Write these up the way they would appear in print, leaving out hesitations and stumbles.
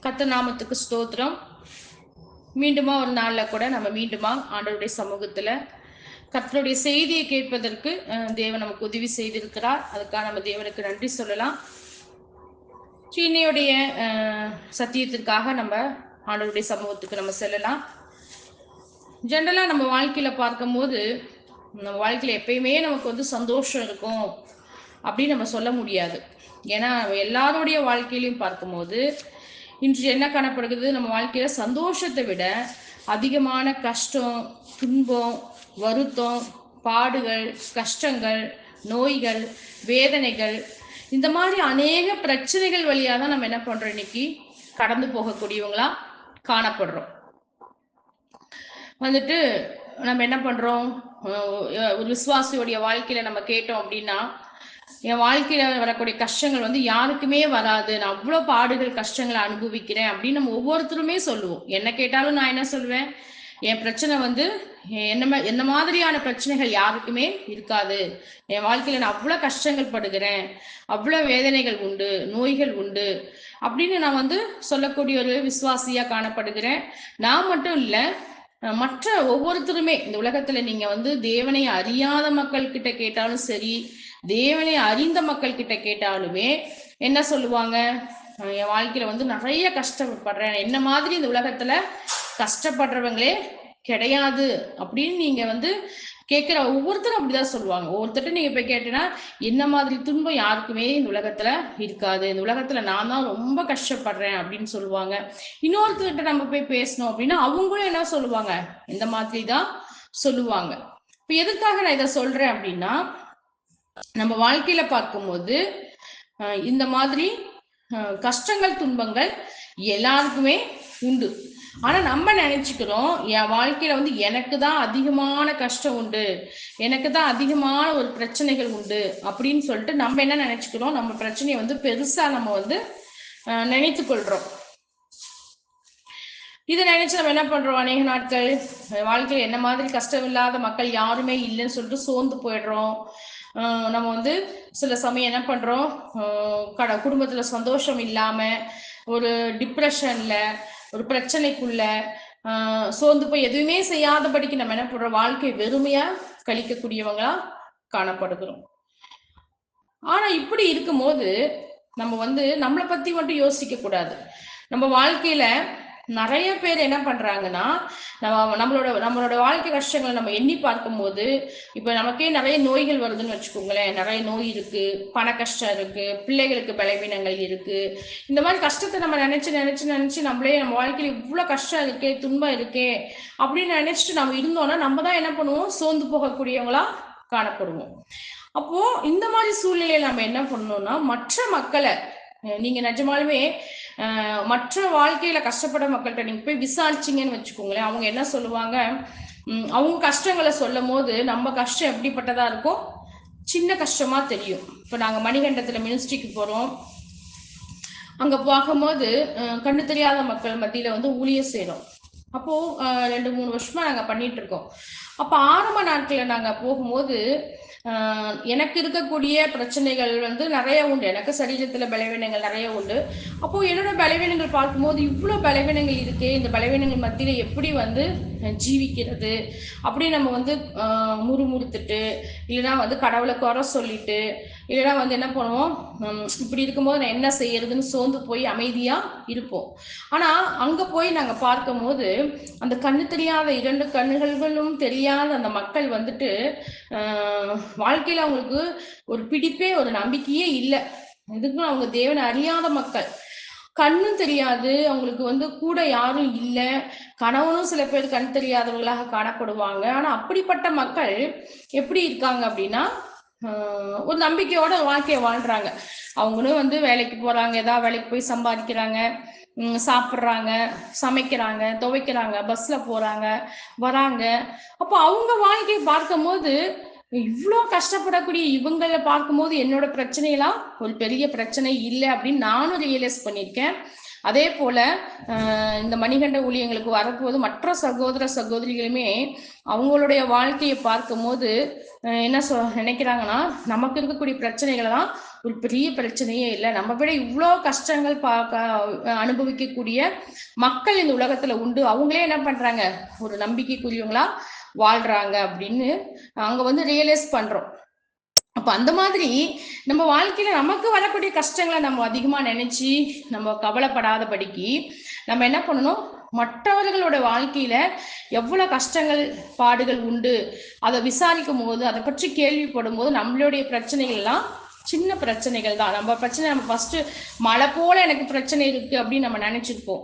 கர்த்தர் நாமத்துக்கு ஸ்தோத்திரம். மீண்டுமா ஒரு நாள்ல கூட நம்ம மீண்டுமா ஆண்டவருடைய சமூகத்துல கர்த்தருடைய செய்தியை கேட்பதற்கு தேவன் நமக்கு உதவி செய்திருக்கிறார். அதுக்காக நம்ம தேவனுக்கு நன்றி சொல்லலாம். இன்னையுடைய சத்தியத்திற்காக நம்ம ஆண்டவருடைய சமூகத்துக்கு நம்ம செல்லலாம். ஜென்ரலா நம்ம வாழ்க்கையில பார்க்கும்போது நம்ம வாழ்க்கையில எப்பயுமே நமக்கு வந்து சந்தோஷம் இருக்கும் அப்படின்னு நம்ம சொல்ல முடியாது. ஏன்னா எல்லாருடைய வாழ்க்கையிலையும் பார்க்கும்போது இன்று என்ன காணப்படுகிறது, நம்ம வாழ்க்கையில சந்தோஷத்தை விட அதிகமான கஷ்டம், துன்பம், வருத்தம், பாடுகள், கஷ்டங்கள், நோய்கள், வேதனைகள், இந்த மாதிரி அநேக பிரச்சனைகள் வழியாக தான் நம்ம என்ன பண்றோம், இன்னைக்கு கடந்து போகக்கூடியவங்களா காணப்படுறோம். வந்துட்டு நம்ம என்ன பண்றோம், ஒரு விசுவாசியோடைய வாழ்க்கையில நம்ம கேட்டோம் அப்படின்னா, என் வாழ்க்கையில வரக்கூடிய கஷ்டங்கள் வந்து யாருக்குமே வராது, நான் அவ்வளோ பாடுகள் கஷ்டங்களை அனுபவிக்கிறேன் அப்படின்னு நம்ம ஒவ்வொருத்தருமே சொல்லுவோம். என்ன கேட்டாலும் நான் என்ன சொல்லுவேன், என் பிரச்சனை வந்து என்ன மாதிரியான பிரச்சனைகள் யாருக்குமே இருக்காது, என் வாழ்க்கையில நான் அவ்வளோ கஷ்டங்கள் படுகிறேன், அவ்வளோ வேதனைகள் உண்டு, நோய்கள் உண்டு அப்படின்னு நான் வந்து சொல்லக்கூடிய ஒரு விசுவாசியா காணப்படுகிறேன். நான் மட்டும் இல்லை, மற்ற ஒவ்வொருத்தருமே இந்த உலகத்துல நீங்க வந்து தேவனை அறியாத மக்கள் கிட்ட கேட்டாலும் சரி, தேவனை அறிந்த மக்கள் கிட்ட கேட்டாலுமே என்ன சொல்லுவாங்க, என் வாழ்க்கையில வந்து நிறைய கஷ்டப்படுறேன், என்ன மாதிரி இந்த உலகத்துல கஷ்டப்படுறவங்களே கிடையாது அப்படின்னு நீங்க வந்து கேட்கிற ஒவ்வொருத்தரும் அப்படிதான் சொல்லுவாங்க. ஒவ்வொருத்தரும் நீங்க போய் கேட்டீங்கன்னா, என்ன மாதிரி துன்பம் யாருக்குமே இந்த உலகத்துல இருக்காது, இந்த உலகத்துல நான் தான் ரொம்ப கஷ்டப்படுறேன் அப்படின்னு சொல்லுவாங்க. இன்னொருத்தர்கிட்ட நம்ம போய் பேசணும் அப்படின்னா அவங்களும் என்ன சொல்லுவாங்க, இந்த மாதிரி தான் சொல்லுவாங்க. இப்ப எதுக்காக நான் இதை சொல்றேன் அப்படின்னா, நம்ம வாழ்க்கையில பார்க்கும்போது இந்த மாதிரி கஷ்டங்கள், துன்பங்கள் எல்லாருக்குமே உண்டு. ஆனா நம்ம நினைச்சுக்கிறோம், என் வாழ்க்கையில வந்து எனக்கு தான் அதிகமான கஷ்டம் உண்டு, எனக்கு தான் அதிகமான ஒரு பிரச்சனைகள் உண்டு அப்படின்னு சொல்லிட்டு நம்ம என்ன நினைச்சுக்கிறோம், நம்ம பிரச்சனையை வந்து பெருசா நம்ம வந்து நினைத்து கொள்றோம். இதை நினைச்சு நம்ம என்ன பண்றோம், அநேக நாட்கள் வாழ்க்கையில் என்ன மாதிரி கஷ்டம் இல்லாத மக்கள் யாருமே இல்லைன்னு சொல்லிட்டு சோர்ந்து போயிடுறோம். நம்ம வந்து சில சமயம் என்ன பண்றோம், குடும்பத்துல சந்தோஷம் இல்லாம ஒரு டிப்ரெஷன்ல, ஒரு பிரச்சனைக்குள்ள சோர்ந்து போய் எதுவுமே செய்யாதபடிக்கு நம்ம என்ன பண்றோம், வாழ்க்கை வெறுமையா கழிக்கக்கூடியவங்களா காணப்படுகிறோம். ஆனா இப்படி இருக்கும்போது நம்ம வந்து நம்மளை பத்தி மட்டும் யோசிக்க கூடாது. நம்ம வாழ்க்கையில நிறைய பேர் என்ன பண்றாங்கன்னா, நம்மளோட வாழ்க்கை கஷ்டங்களை நம்ம எண்ணி பார்க்கும்போது, இப்ப நமக்கே நிறைய நோய்கள் வருதுன்னு வச்சுக்கோங்களேன். நிறைய நோய் இருக்கு, பண கஷ்டம் இருக்கு, பிள்ளைகளுக்கு பலவீனங்கள் இருக்கு. இந்த மாதிரி கஷ்டத்தை நம்ம நினைச்சு நினைச்சு நினைச்சு நம்மளே நம்ம வாழ்க்கையில இவ்வளவு கஷ்டம் இருக்கே, துன்பம் இருக்கே அப்படின்னு நினைச்சிட்டு நம்ம இருந்தோம்னா நம்ம தான் என்ன பண்ணுவோம், சோர்ந்து போகக்கூடியவங்களா காணப்படுவோம். அப்போ இந்த மாதிரி சூழ்நிலையில நம்ம என்ன பண்ணணும்னா, மற்ற மக்களை நீங்க நிஜமாலுமே மற்ற வாழ்க்கையில கஷ்டப்பட மக்கள்கிட்ட நீங்க போய் விசாரிச்சீங்கன்னு வச்சுக்கோங்களேன், அவங்க என்ன சொல்லுவாங்க, அவங்க கஷ்டங்களை சொல்லும் போது நம்ம கஷ்டம் எப்படிப்பட்டதா இருக்கும், சின்ன கஷ்டமா தெரியும். இப்ப நாங்க மணிகண்டத்துல மினிஸ்ட்ரிக்கு போறோம், அங்க பார்க்கும்போது கண்ணு தெரியாத மக்கள் மத்தியில வந்து ஊழியம் செய்யறோம். அப்போ 2-3 வருஷமா நாங்க பண்ணிட்டு இருக்கோம். அப்ப ஆரம்ப நாட்கள்ல நாங்க போகும்போது எனக்கு இருக்கக்கூடிய பிரச்சனைகள் வந்து நிறைய உண்டு. எனக்கு சரீரத்துல பலவீனங்கள் நிறைய உண்டு. அப்போ என்னோட பலவீனங்கள் பார்க்கும்போது இவ்வளவு பலவீனங்கள் இருக்கே, இந்த பலவீனங்கள் மத்தியில எப்படி வந்து ஜீவிக்கிறது அப்படி நம்ம வந்து முறுமுறுத்துட்டு, இல்லைன்னா வந்து கடவுளை குறை சொல்லிட்டு, இல்லைன்னா வந்து என்ன பண்ணுவோம், இப்படி இருக்கும்போது நான் என்ன செய்யறதுன்னு சோர்ந்து போய் அமைதியா இருப்போம். ஆனா அங்க போய் நாங்க பார்க்கும் போது அந்த கண்ணு தெரியாத 2 கண்ணுகளும் தெரியாத அந்த மக்கள் வந்துட்டு வாழ்க்கையில அவங்களுக்கு ஒரு பிடிப்பே, ஒரு நம்பிக்கையே இல்லை. எதுக்கும் அவங்க தேவனை அறியாத மக்கள். கண்ணும் தெரியாது அவங்களுக்கு, வந்து கூட யாரும் இல்லை, கணவனும் சில பேர் கண் தெரியாதவங்களாக காணப்படுவாங்க. ஆனா அப்படிப்பட்ட மக்கள் எப்படி இருக்காங்க அப்படின்னா, ஒரு நம்பிக்கையோட வாழ்க்கையை வாழ்றாங்க. அவங்களும் வந்து வேலைக்கு போறாங்க, ஏதாவது வேலைக்கு போய் சம்பாதிக்கிறாங்க, சாப்பிட்றாங்க, சமைக்கிறாங்க, துவைக்கிறாங்க, பஸ்ல போறாங்க வராங்க. அப்போ அவங்க வாழ்க்கையை பார்க்கும் போது இவ்வளோ கஷ்டப்படக்கூடிய இவங்களை பார்க்கும்போது என்னோட பிரச்சனையெல்லாம் ஒரு பெரிய பிரச்சனை இல்லை அப்படின்னு நானும் ரியலைஸ் பண்ணியிருக்கேன். அதே போல இந்த மணிகண்ட ஊழியங்களுக்கு வரப்போது மற்ற சகோதர சகோதரிகளுமே அவங்களுடைய வாழ்க்கையை பார்க்கும் போது என்ன நினைக்கிறாங்கன்னா, நமக்கு இருக்கக்கூடிய பிரச்சனைகள் தான் ஒரு பெரிய பிரச்சனையே இல்லை, நம்ம விட இவ்வளோ கஷ்டங்கள் அனுபவிக்கக்கூடிய மக்கள் இந்த உலகத்துல உண்டு, அவங்களே என்ன பண்றாங்க ஒரு நம்பிக்கைக்குரியவங்களா வாழ்றாங்க அப்படின்னு அங்க வந்து ரியலைஸ் பண்றோம். அப்ப அந்த மாதிரி நம்ம வாழ்க்கையில நமக்கு வரக்கூடிய கஷ்டங்களை நம்ம அதிகமா நினைச்சு நம்ம கவலைப்படாதபடிக்கு நம்ம என்ன பண்ணணும், மற்றவர்களோட வாழ்க்கையில எவ்வளவு கஷ்டங்கள் பாடுகள் உண்டு அதை விசாரிக்கும் போது, அதை பற்றி கேள்விப்படும் போது நம்மளுடைய பிரச்சனைகள் எல்லாம் சின்ன பிரச்சனைகள் தான். நம்ம பிரச்சனை நம்ம ஃபர்ஸ்ட் மழை போல எனக்கு பிரச்சனை இருக்கு அப்படின்னு நம்ம நினைச்சிருப்போம்.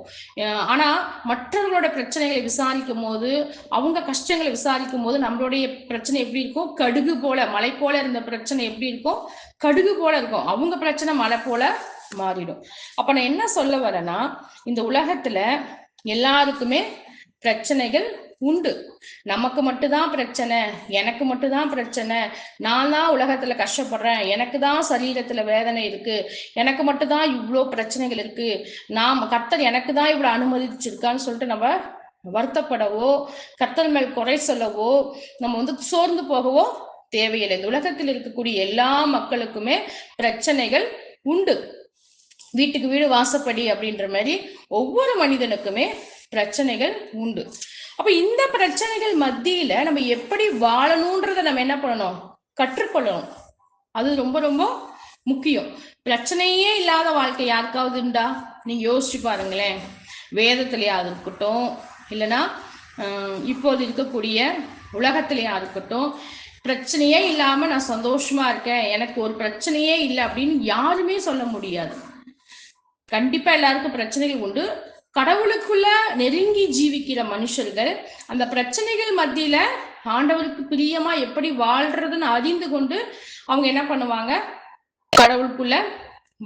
ஆனா மற்றவர்களோட பிரச்சனைகளை விசாரிக்கும் போது, அவங்க கஷ்டங்களை விசாரிக்கும் போது நம்மளுடைய பிரச்சனை எப்படி இருக்கும், கடுகு போல, மலை போல இருந்த பிரச்சனை எப்படி இருக்கும், கடுகு போல இருக்கும். அவங்க பிரச்சனை மலை போல மாறிடும். அப்ப நான் என்ன சொல்ல வரேன்னா, இந்த உலகத்துல எல்லாருக்குமே பிரச்சனைகள் உண்டு. நமக்கு மட்டும்தான் பிரச்சனை, எனக்கு மட்டும்தான் பிரச்சனை, நான் தான் உலகத்துல கஷ்டப்படுறேன், எனக்கு தான் சரீரத்துல வேதனை இருக்கு, எனக்கு மட்டும்தான் இவ்வளோ பிரச்சனைகள் இருக்கு, கர்த்தர் எனக்கு தான் இவ்வளவு அனுமதிச்சிருக்கான்னு சொல்லிட்டு நம்ம வருத்தப்படவோ கர்த்தர் மேல் குறை சொல்லவோ நம்ம வந்து சோர்ந்து போகவோ தேவையில்லை. இந்த உலகத்தில் இருக்கக்கூடிய எல்லா மக்களுக்குமே பிரச்சனைகள் உண்டு. வீட்டுக்கு வீடு வாசப்படி அப்படின்ற மாதிரி ஒவ்வொரு மனிதனுக்குமே பிரச்சனைகள் உண்டு. அப்ப இந்த பிரச்சனைகள் மத்தியில நம்ம எப்படி வாழணும்ன்றத நம்ம என்ன பண்ணணும், கற்றுக்கொள்ளணும். அது ரொம்ப ரொம்ப முக்கியம். பிரச்சனையே இல்லாத வாழ்க்கை யாருக்காவது உண்டா? நீங்க யோசிச்சு பாருங்களேன். வேதத்திலேயா இருக்கட்டும், இல்லைன்னா இப்போது இருக்கக்கூடிய உலகத்திலேயா இருக்கட்டும், பிரச்சனையே இல்லாம நான் சந்தோஷமா இருக்கேன், எனக்கு ஒரு பிரச்சனையே இல்லை அப்படின்னு யாருமே சொல்ல முடியாது. கண்டிப்பா எல்லாருக்கும் பிரச்சனைகள் உண்டு. கடவுளுக்குள்ள நெருங்கி ஜீவிக்கிற மனுஷர்கள் அந்த பிரச்சனைகள் மத்தியில ஆண்டவருக்கு பிரியமா எப்படி வாழ்றதுன்னு அறிந்து கொண்டு அவங்க என்ன பண்ணுவாங்க, கடவுளுக்குள்ள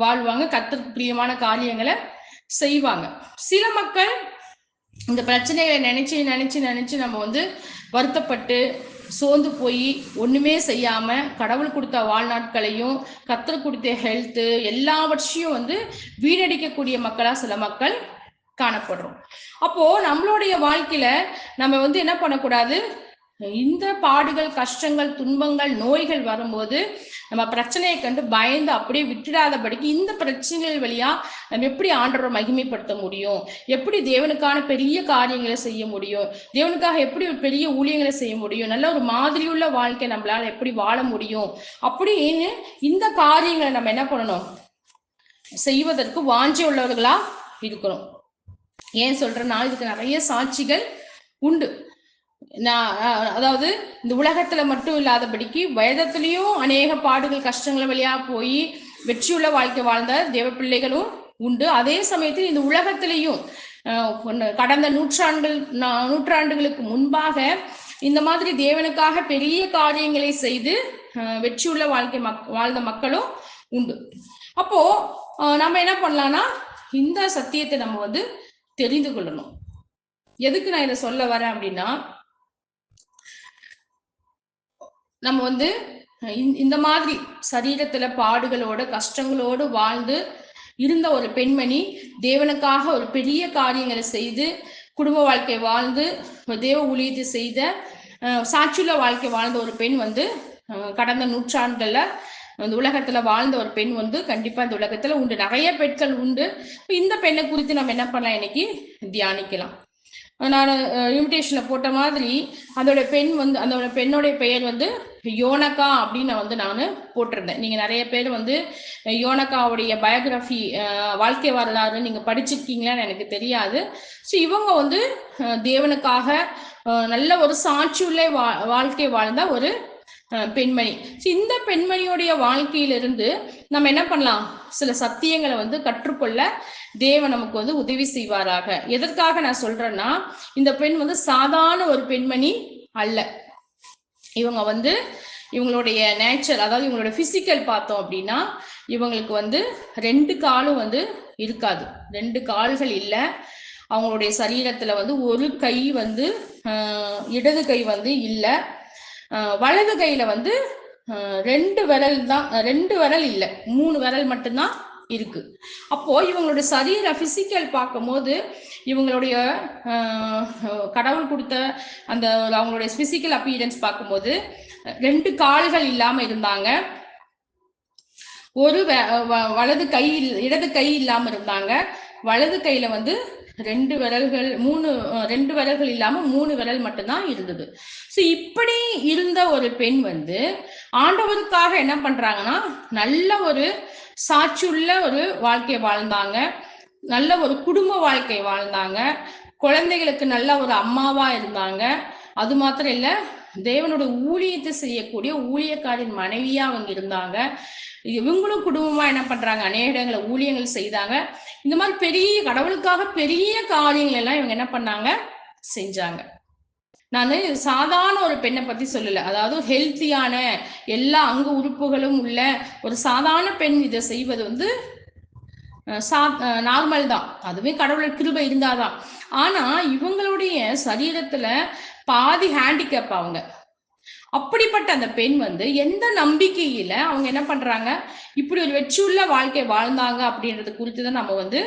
வாழ்வாங்க, கர்த்தருக்கு பிரியமான காரியங்களை செய்வாங்க. சில மக்கள் இந்த பிரச்சனைகளை நினைச்சு நினைச்சு நினைச்சு நம்ம வந்து வருத்தப்பட்டு சோர்ந்து போய் ஒண்ணுமே செய்யாம கடவுள் கொடுத்த வாழ்நாட்களையும் கர்த்தர் கொடுத்த ஹெல்த் எல்லாவற்றையும் வந்து வீணடிக்கக்கூடிய மக்களா சில மக்கள் காணப்படுறோம். அப்போ நம்மளுடைய வாழ்க்கையில நம்ம வந்து என்ன பண்ணக்கூடாது, இந்த பாடுகள் கஷ்டங்கள் துன்பங்கள் நோய்கள் வரும்போது நம்ம பிரச்சனையை கண்டு பயந்து அப்படியே விட்டுடாதபடிக்கு இந்த பிரச்சனைகள் வழியா நம்ம எப்படி ஆண்டவரை மகிமைப்படுத்த முடியும், எப்படி தேவனுக்கான பெரிய காரியங்களை செய்ய முடியும், தேவனுக்காக எப்படி ஒரு பெரிய ஊழியங்களை செய்ய முடியும், நல்ல ஒரு மாதிரியுள்ள வாழ்க்கை நம்மளால எப்படி வாழ முடியும் அப்படின்னு இந்த காரியங்களை நம்ம என்ன பண்ணணும், செய்வதற்கு வாஞ்சி உள்ளவர்களா இருக்கணும். ஏன் சொல்றேன்னா, இதுக்கு நிறைய சாட்சிகள் உண்டு. அதாவது இந்த உலகத்துல மட்டும் இல்லாதபடிக்கு வேதத்திலையும் அநேக பாடுகள் கஷ்டங்கள் வழியா போய் வெற்றியுள்ள வாழ்க்கை வாழ்ந்த தேவ பிள்ளைகளும் உண்டு. அதே சமயத்தில் இந்த உலகத்திலையும் கடந்த நூற்றாண்டுகளுக்கு முன்பாக இந்த மாதிரி தேவனுக்காக பெரிய காரியங்களை செய்து வெற்றியுள்ள வாழ்க்கை வாழ்ந்த மக்களும் உண்டு. அப்போ நம்ம என்ன பண்ணலாம்னா, இந்த சத்தியத்தை நம்ம வந்து தெரிந்து கொள்ளணும். எதுக்கு நான் இதை சொல்ல வரேன் அப்படின்னா, நம்ம வந்து இந்த மாதிரி சரீரத்துல பாடுகளோட கஷ்டங்களோடு வாழ்ந்து இருந்த ஒரு பெண்மணி தேவனுக்காக ஒரு பெரிய காரியங்களை செய்து குடும்ப வாழ்க்கை வாழ்ந்து தேவ ஊழியத்தை செய்த சாட்சியுள்ள வாழ்க்கை வாழ்ந்த ஒரு பெண் வந்து கடந்த நூற்றாண்டுல இந்த உலகத்துல வாழ்ந்த ஒரு பெண் வந்து கண்டிப்பா இந்த உலகத்துல உண்டு. நிறைய பெண்கள் உண்டு. இந்த பெண்ணை குறித்து நம்ம என்ன பண்ணலாம், இன்னைக்கு தியானிக்கலாம். நான் இன்விடேஷன்ல போட்ட மாதிரி அதோட பெண் வந்து அதோட பெண்ணோடைய பெயர் வந்து யோனக்கா அப்படின்னு வந்து நான் போட்டிருந்தேன். நீங்க நிறைய பேர் வந்து யோனக்காவுடைய பயோகிராஃபி வாழ்க்கை வரலாறு நீங்க படிச்சிருக்கீங்களான்னு எனக்கு தெரியாது. ஸோ இவங்க வந்து தேவனுக்காக நல்ல ஒரு சாட்சியுள்ள வாழ்க்கை வாழ்ந்த ஒரு பெண்மணி. இந்த பெண்மணியுடைய வாழ்க்கையிலிருந்து நம்ம என்ன பண்ணலாம், சில சத்தியங்களை வந்து கற்றுக்கொள்ள தேவன் நமக்கு வந்து உதவி செய்வாராக. எதற்காக நான் சொல்றேன்னா, இந்த பெண் வந்து சாதாரண ஒரு பெண்மணி அல்ல. இவங்க வந்து இவங்களுடைய நேச்சர், அதாவது இவங்களோட பிசிக்கல் பார்த்தோம் அப்படின்னா இவங்களுக்கு வந்து 2 காலும் வந்து இருக்காது, 2 கால்கள் இல்லை. அவங்களுடைய சரீரத்துல வந்து ஒரு கை வந்து இடது கை வந்து இல்லை. வலது கையில வந்து 2 விரல் தான், 2 விரல் இல்லை, 3 விரல் மட்டும்தான் இருக்கு. அப்போ இவங்களுடைய சரீர பிசிக்கல் பார்க்கும்போது இவங்களுடைய கடவுள் கொடுத்த அந்த அவங்களுடைய பிசிக்கல் அப்பியரன்ஸ் பார்க்கும்போது 2 கால்கள் இல்லாம இருந்தாங்க, ஒரு வலது கை இடது கை இல்லாம இருந்தாங்க, வலது கையில வந்து 2 விரல்கள் 2 விரல்கள் இல்லாம 3 விரல் மட்டும்தான் இருந்தது. ஸோ இப்படி இருந்த ஒரு பெண் வந்து ஆண்டவருக்காக என்ன பண்றாங்கன்னா நல்ல ஒரு சாட்சியுள்ள ஒரு வாழ்க்கை வாழ்ந்தாங்க, நல்ல ஒரு குடும்ப வாழ்க்கை வாழ்ந்தாங்க, குழந்தைகளுக்கு நல்ல ஒரு அம்மாவா இருந்தாங்க. அது மாத்திரம் இல்ல, தேவனோட ஊழியத்தை செய்யக்கூடிய ஊழியக்காரின் மனைவியா அவங்க இருந்தாங்க. இவங்களும் குடும்பமா என்ன பண்றாங்க, அநேக இடங்களை ஊழியங்கள் செய்தாங்க. இந்த மாதிரி பெரிய கடவுளுக்காக பெரிய காரியங்கள் எல்லாம் இவங்க என்ன பண்ணாங்க, செஞ்சாங்க. நான் சாதாரண ஒரு பெண்ணை பத்தி சொல்லல, அதாவது ஹெல்த்தியான எல்லா அங்க உறுப்புகளும் உள்ள ஒரு சாதாரண பெண் இதை செய்வது வந்து நார்மல் தான், அதுவே கடவுள் கிருபை இருந்தாதான். ஆனா இவங்களுடைய சரீரத்துல பாதி ஹேண்டிகேப் அவங்க. அப்படிப்பட்ட அந்த பெண் வந்து எந்த நம்பிக்கையில அவங்க என்ன பண்றாங்க, இப்படி ஒரு வெற்றியுள்ள வாழ்க்கை வாழ்ந்தாங்க அப்படின்றது குறித்துதான் நம்ம வந்து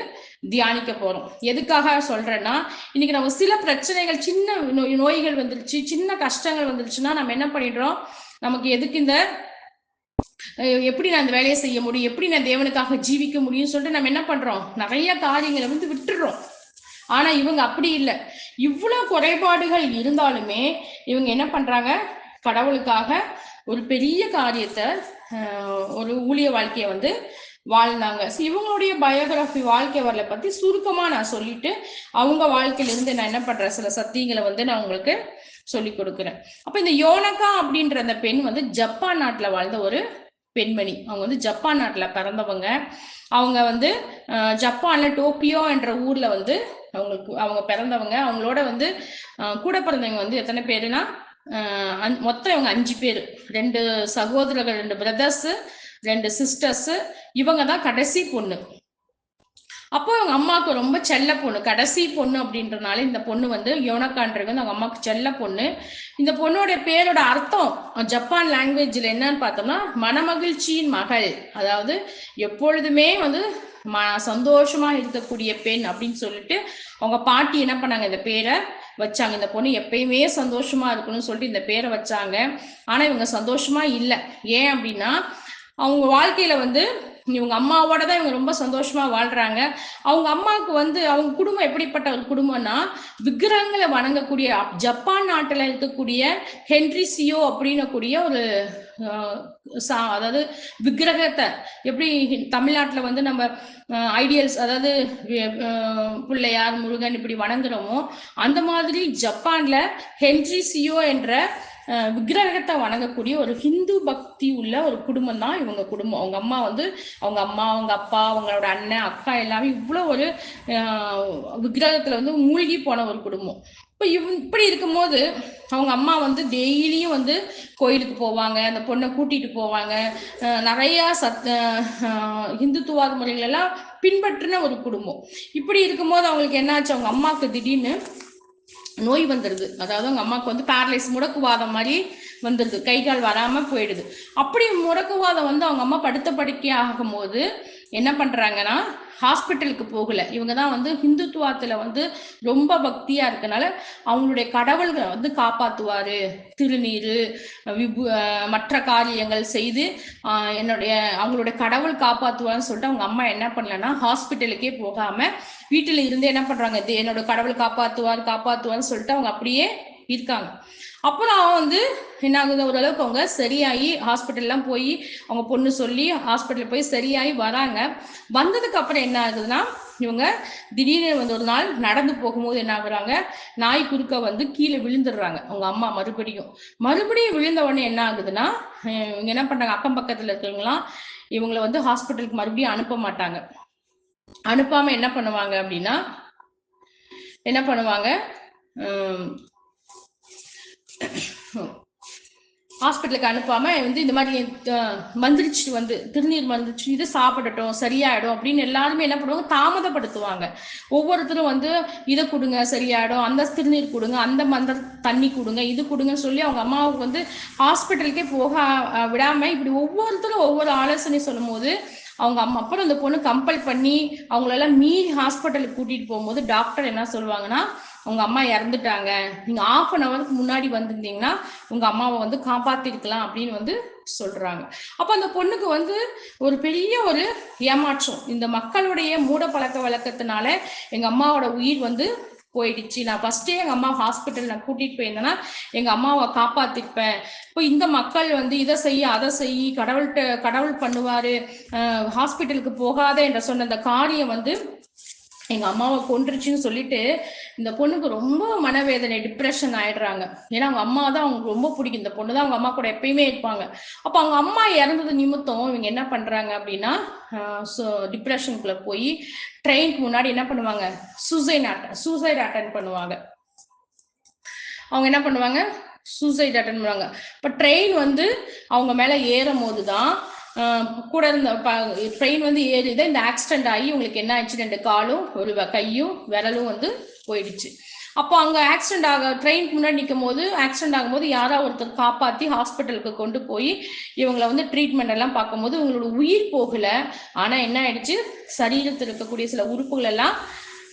தியானிக்க போறோம். எதுக்காக சொல்றேன்னா, இன்னைக்கு நம்ம சில பிரச்சனைகள், சின்ன நோய்கள் வந்துருச்சு, சின்ன கஷ்டங்கள் வந்துருச்சுன்னா நம்ம என்ன பண்ணிடுறோம், நமக்கு எதுக்கு இந்த எப்படி நான் இந்த வேலையை செய்ய முடியும், எப்படி நான் தேவனுக்காக ஜீவிக்க முடியும்னு சொல்லிட்டு நம்ம என்ன பண்றோம், நிறைய காரியங்களை வந்து விட்டுடுறோம். ஆனா இவங்க அப்படி இல்லை. இவ்வளவு குறைபாடுகள் இருந்தாலுமே இவங்க என்ன பண்றாங்க, கடவுளுக்காக ஒரு பெரிய காரியத்தை ஒரு ஊழிய வாழ்க்கையை வந்து வாழ்ந்தாங்க. இவங்களுடைய பயோகிராஃபி வாழ்க்கை வரல பத்தி சுருக்கமா நான் சொல்லிட்டு அவங்க வாழ்க்கையில இருந்து நான் என்ன பண்றேன், சில சத்தியங்களை வந்து நான் உங்களுக்கு சொல்லி கொடுக்குறேன். அப்ப இந்த யோனகா அப்படின்ற அந்த பெண் வந்து ஜப்பான் நாட்டுல வாழ்ந்த ஒரு பெண்மணி. அவங்க வந்து ஜப்பான் நாட்டுல பிறந்தவங்க. அவங்க வந்து ஜப்பான்ல டோக்கியோ என்ற ஊர்ல வந்து அவங்க பிறந்தவங்க. அவங்களோட வந்து கூட பிறந்தவங்க வந்து எத்தனை பேருனா மொத்தம் இவங்க 5 பேரு, 2 சகோதரர்கள், 2 பிரதர்ஸ், 2 சிஸ்டர்ஸ். இவங்க தான் கடைசி பொண்ணு. அப்போ அவங்க அம்மாவுக்கு ரொம்ப செல்ல பொண்ணு, கடைசி பொண்ணு அப்படின்றனால இந்த பொண்ணு வந்து யோனகான்றது வந்து அவங்க அம்மாவுக்கு செல்ல பொண்ணு. இந்த பொண்ணோட பேரோட அர்த்தம் ஜப்பான் லாங்குவேஜ்ல என்னன்னு பார்த்தோம்னா மனமகிழ்ச்சியின் மகள், அதாவது எப்பொழுதுமே வந்து சந்தோஷமா இருக்கக்கூடிய பெண் அப்படின்னு சொல்லிட்டு அவங்க பாட்டி என்ன பண்ணாங்க, இந்த பேரை வச்சாங்க. இந்த பொண்ணு எப்பயுமே சந்தோஷமா இருக்கணும்னு சொல்லிட்டு இந்த பேரை வச்சாங்க. ஆனா இவங்க சந்தோஷமா இல்லை. ஏன் அப்படின்னா அவங்க வாழ்க்கையில வந்து இவங்க அம்மாவோட தான் இவங்க ரொம்ப சந்தோஷமா வாழ்றாங்க. அவங்க அம்மாவுக்கு வந்து அவங்க குடும்பம் எப்படிப்பட்ட ஒரு குடும்பம்னா, விக்கிரகங்களை வணங்கக்கூடிய ஜப்பான் நாட்டுல இருக்கக்கூடிய ஹென்ரி சியோ அப்படின்னக்கூடிய ஒரு அதாவது விக்கிரகத்தை எப்படி தமிழ்நாட்டுல வந்து நம்ம ஐடியல்ஸ், அதாவது பிள்ளையார், முருகன் இப்படி வணங்குறோமோ அந்த மாதிரி ஜப்பான்ல ஹென்ரி சியோ என்ற விக்கிரகத்தை வணங்கக்கூடிய ஒரு ஹிந்து பக்தி உள்ள ஒரு குடும்பம் தான் இவங்க குடும்பம். அவங்க அம்மா வந்து அவங்க அம்மா, அவங்க அப்பா, அவங்களோட அண்ணன், அக்கா எல்லாமே இவ்வளோ ஒரு விக்கிரகத்துல வந்து மூழ்கி போன ஒரு குடும்பம். இப்போ இப்படி இருக்கும்போது அவங்க அம்மா வந்து டெய்லியும் வந்து கோயிலுக்கு போவாங்க, அந்த பொண்ணை கூட்டிட்டு போவாங்க. நிறைய இந்துத்துவாத முறைகள் எல்லாம் பின்பற்றின ஒரு குடும்பம். இப்படி இருக்கும்போது அவங்களுக்கு என்னாச்சு, அவங்க அம்மாவுக்கு திடீர்னு நோய் வந்துடுது. அதாவது அவங்க அம்மாவுக்கு வந்து பேரலைஸ், முடக்குவாதம் மாதிரி வந்துடுது, கை கால் வராம போயிடுது. அப்படி முடக்குவாதம் வந்து அவங்க அம்மா படுத்த படுக்கை ஆகும் போது என்ன பண்றாங்கன்னா ஹாஸ்பிட்டலுக்கு போகல. இவங்க தான் வந்து ஹிந்துத்துவத்துல வந்து ரொம்ப பக்தியா இருக்கனால அவங்களுடைய கடவுள்களை வந்து காப்பாத்துவாரு, திருநீரு மற்ற காரியங்கள் செய்து அவங்களுடைய கடவுள் காப்பாத்துவாருன்னு சொல்லிட்டு அவங்க அம்மா என்ன பண்ணலன்னா ஹாஸ்பிட்டலுக்கே போகாம வீட்டுல இருந்து என்ன பண்றாங்க, என்னோட கடவுள் காப்பாத்துவார்னு சொல்லிட்டு அவங்க அப்படியே இருக்காங்க. அப்புறம் வந்து என்ன ஆகுது, ஓரளவுக்கு அவங்க சரியாகி ஹாஸ்பிட்டல்லாம் போய் அவங்க பொண்ணு சொல்லி ஹாஸ்பிட்டல் போய் சரியாகி வராங்க. வந்ததுக்கு அப்புறம் என்ன ஆகுதுன்னா இவங்க திடீர்னு வந்து ஒரு நாள் நடந்து போகும்போது என்ன ஆகுறாங்க, நாய் குறுக்க வந்து கீழே விழுந்துடுறாங்க. அவங்க அம்மா மறுபடியும் விழுந்த உடனே என்ன ஆகுதுன்னா இவங்க என்ன பண்றாங்க, அக்கம் பக்கத்துல இருக்கவங்களாம் இவங்களை வந்து ஹாஸ்பிட்டலுக்கு மறுபடியும் அனுப்ப மாட்டாங்க. அனுப்பாம என்ன பண்ணுவாங்க அப்படின்னா ஹாஸ்பிட்டலுக்கு அனுப்பாம வந்து இந்த மாதிரி மந்திரிச்சு வந்து திருநீர் மந்திரிச்சு இது சாப்பிடட்டும் சரியாயிடும் அப்படின்னு எல்லாருமே என்ன பண்ணுவாங்க, தாமதப்படுத்துவாங்க. ஒவ்வொருத்தரும் வந்து இதை கொடுங்க சரியாயிடும், அந்த திருநீர் கொடுங்க, அந்த மந்திர தண்ணி கொடுங்க, இது கொடுங்கன்னு சொல்லி அவங்க அம்மாவுக்கு வந்து ஹாஸ்பிட்டலுக்கே போக விடாம இப்படி ஒவ்வொருத்தரும் ஒவ்வொரு ஆலோசனை சொல்லும் போது அவங்க அம்மா அப்புறம் அந்த பொண்ணு கம்பல் பண்ணி அவங்களெல்லாம் மீறி ஹாஸ்பிட்டலுக்கு கூட்டிட்டு போகும்போது டாக்டர் என்ன சொல்லுவாங்கன்னா, உங்க அம்மா இறந்துட்டாங்க, நீங்க 1/2 ஹவருக்கு முன்னாடி வந்திருந்தீங்கன்னா உங்க அம்மாவை வந்து காப்பாத்திருக்கலாம் அப்படின்னு வந்து சொல்றாங்க. அப்ப அந்த பொண்ணுக்கு வந்து ஒரு பெரிய ஒரு ஏமாற்றம். இந்த மக்களுடைய மூட பழக்க வழக்கத்தினால எங்க அம்மாவோட உயிர் வந்து போயிடுச்சு. நான் ஃபர்ஸ்டே எங்க அம்மா ஹாஸ்பிட்டல் நான் கூட்டிட்டு போயிருந்தேன்னா எங்க அம்மாவை காப்பாத்திருப்பேன். இப்போ இந்த மக்கள் வந்து இதை செய்ய அதை செய், கடவுள் பண்ணுவாரு, ஹாஸ்பிட்டலுக்கு போகாத என்ற சொன்ன அந்த காரியம் வந்து எங்க அம்மாவை கொன்றுச்சுன்னு சொல்லிட்டு இந்த பொண்ணுக்கு ரொம்ப மனவேதனை, டிப்ரெஷன் ஆயிடுறாங்க. ஏன்னா அவங்க அம்மா தான் அவங்களுக்கு ரொம்ப பிடிக்கும். இந்த பொண்ணு தான் அவங்க அம்மா கூட எப்பயுமே இருப்பாங்க. அப்ப அவங்க அம்மா இறந்தது நிமித்தம் இவங்க என்ன பண்றாங்க அப்படின்னா, டிப்ரெஷனுக்குள்ள போய் ட்ரெயினுக்கு முன்னாடி என்ன பண்ணுவாங்க, சூசைட் அட்டன் பண்ணுவாங்க. அவங்க என்ன பண்ணுவாங்க, சூசைட் அட்டன் பண்ணுவாங்க. இப்போ ட்ரெயின் வந்து அவங்க மேல ஏறும் போதுதான் கூட இருந்த ட்ரெயின் வந்து ஏறிதான் இந்த ஆக்சிடென்ட் ஆகி உங்களுக்கு என்ன ஆயிடுச்சு, 2 காலும் ஒரு கையும் விரலும் வந்து போயிடுச்சு. அப்போ அங்க ஆக்சிடென்ட் ட்ரெயினுக்கு முன்னாடி நிற்கும் போது ஆக்சிடென்ட் ஆகும்போது யாராவது ஒருத்தர் காப்பாற்றி ஹாஸ்பிட்டலுக்கு கொண்டு போய் இவங்களை வந்து ட்ரீட்மெண்ட் எல்லாம் பார்க்கும்போது இவங்களோட உயிர் போகல. ஆனா என்ன ஆயிடுச்சு, சரீரத்தில் இருக்கக்கூடிய சில உறுப்புகள் எல்லாம்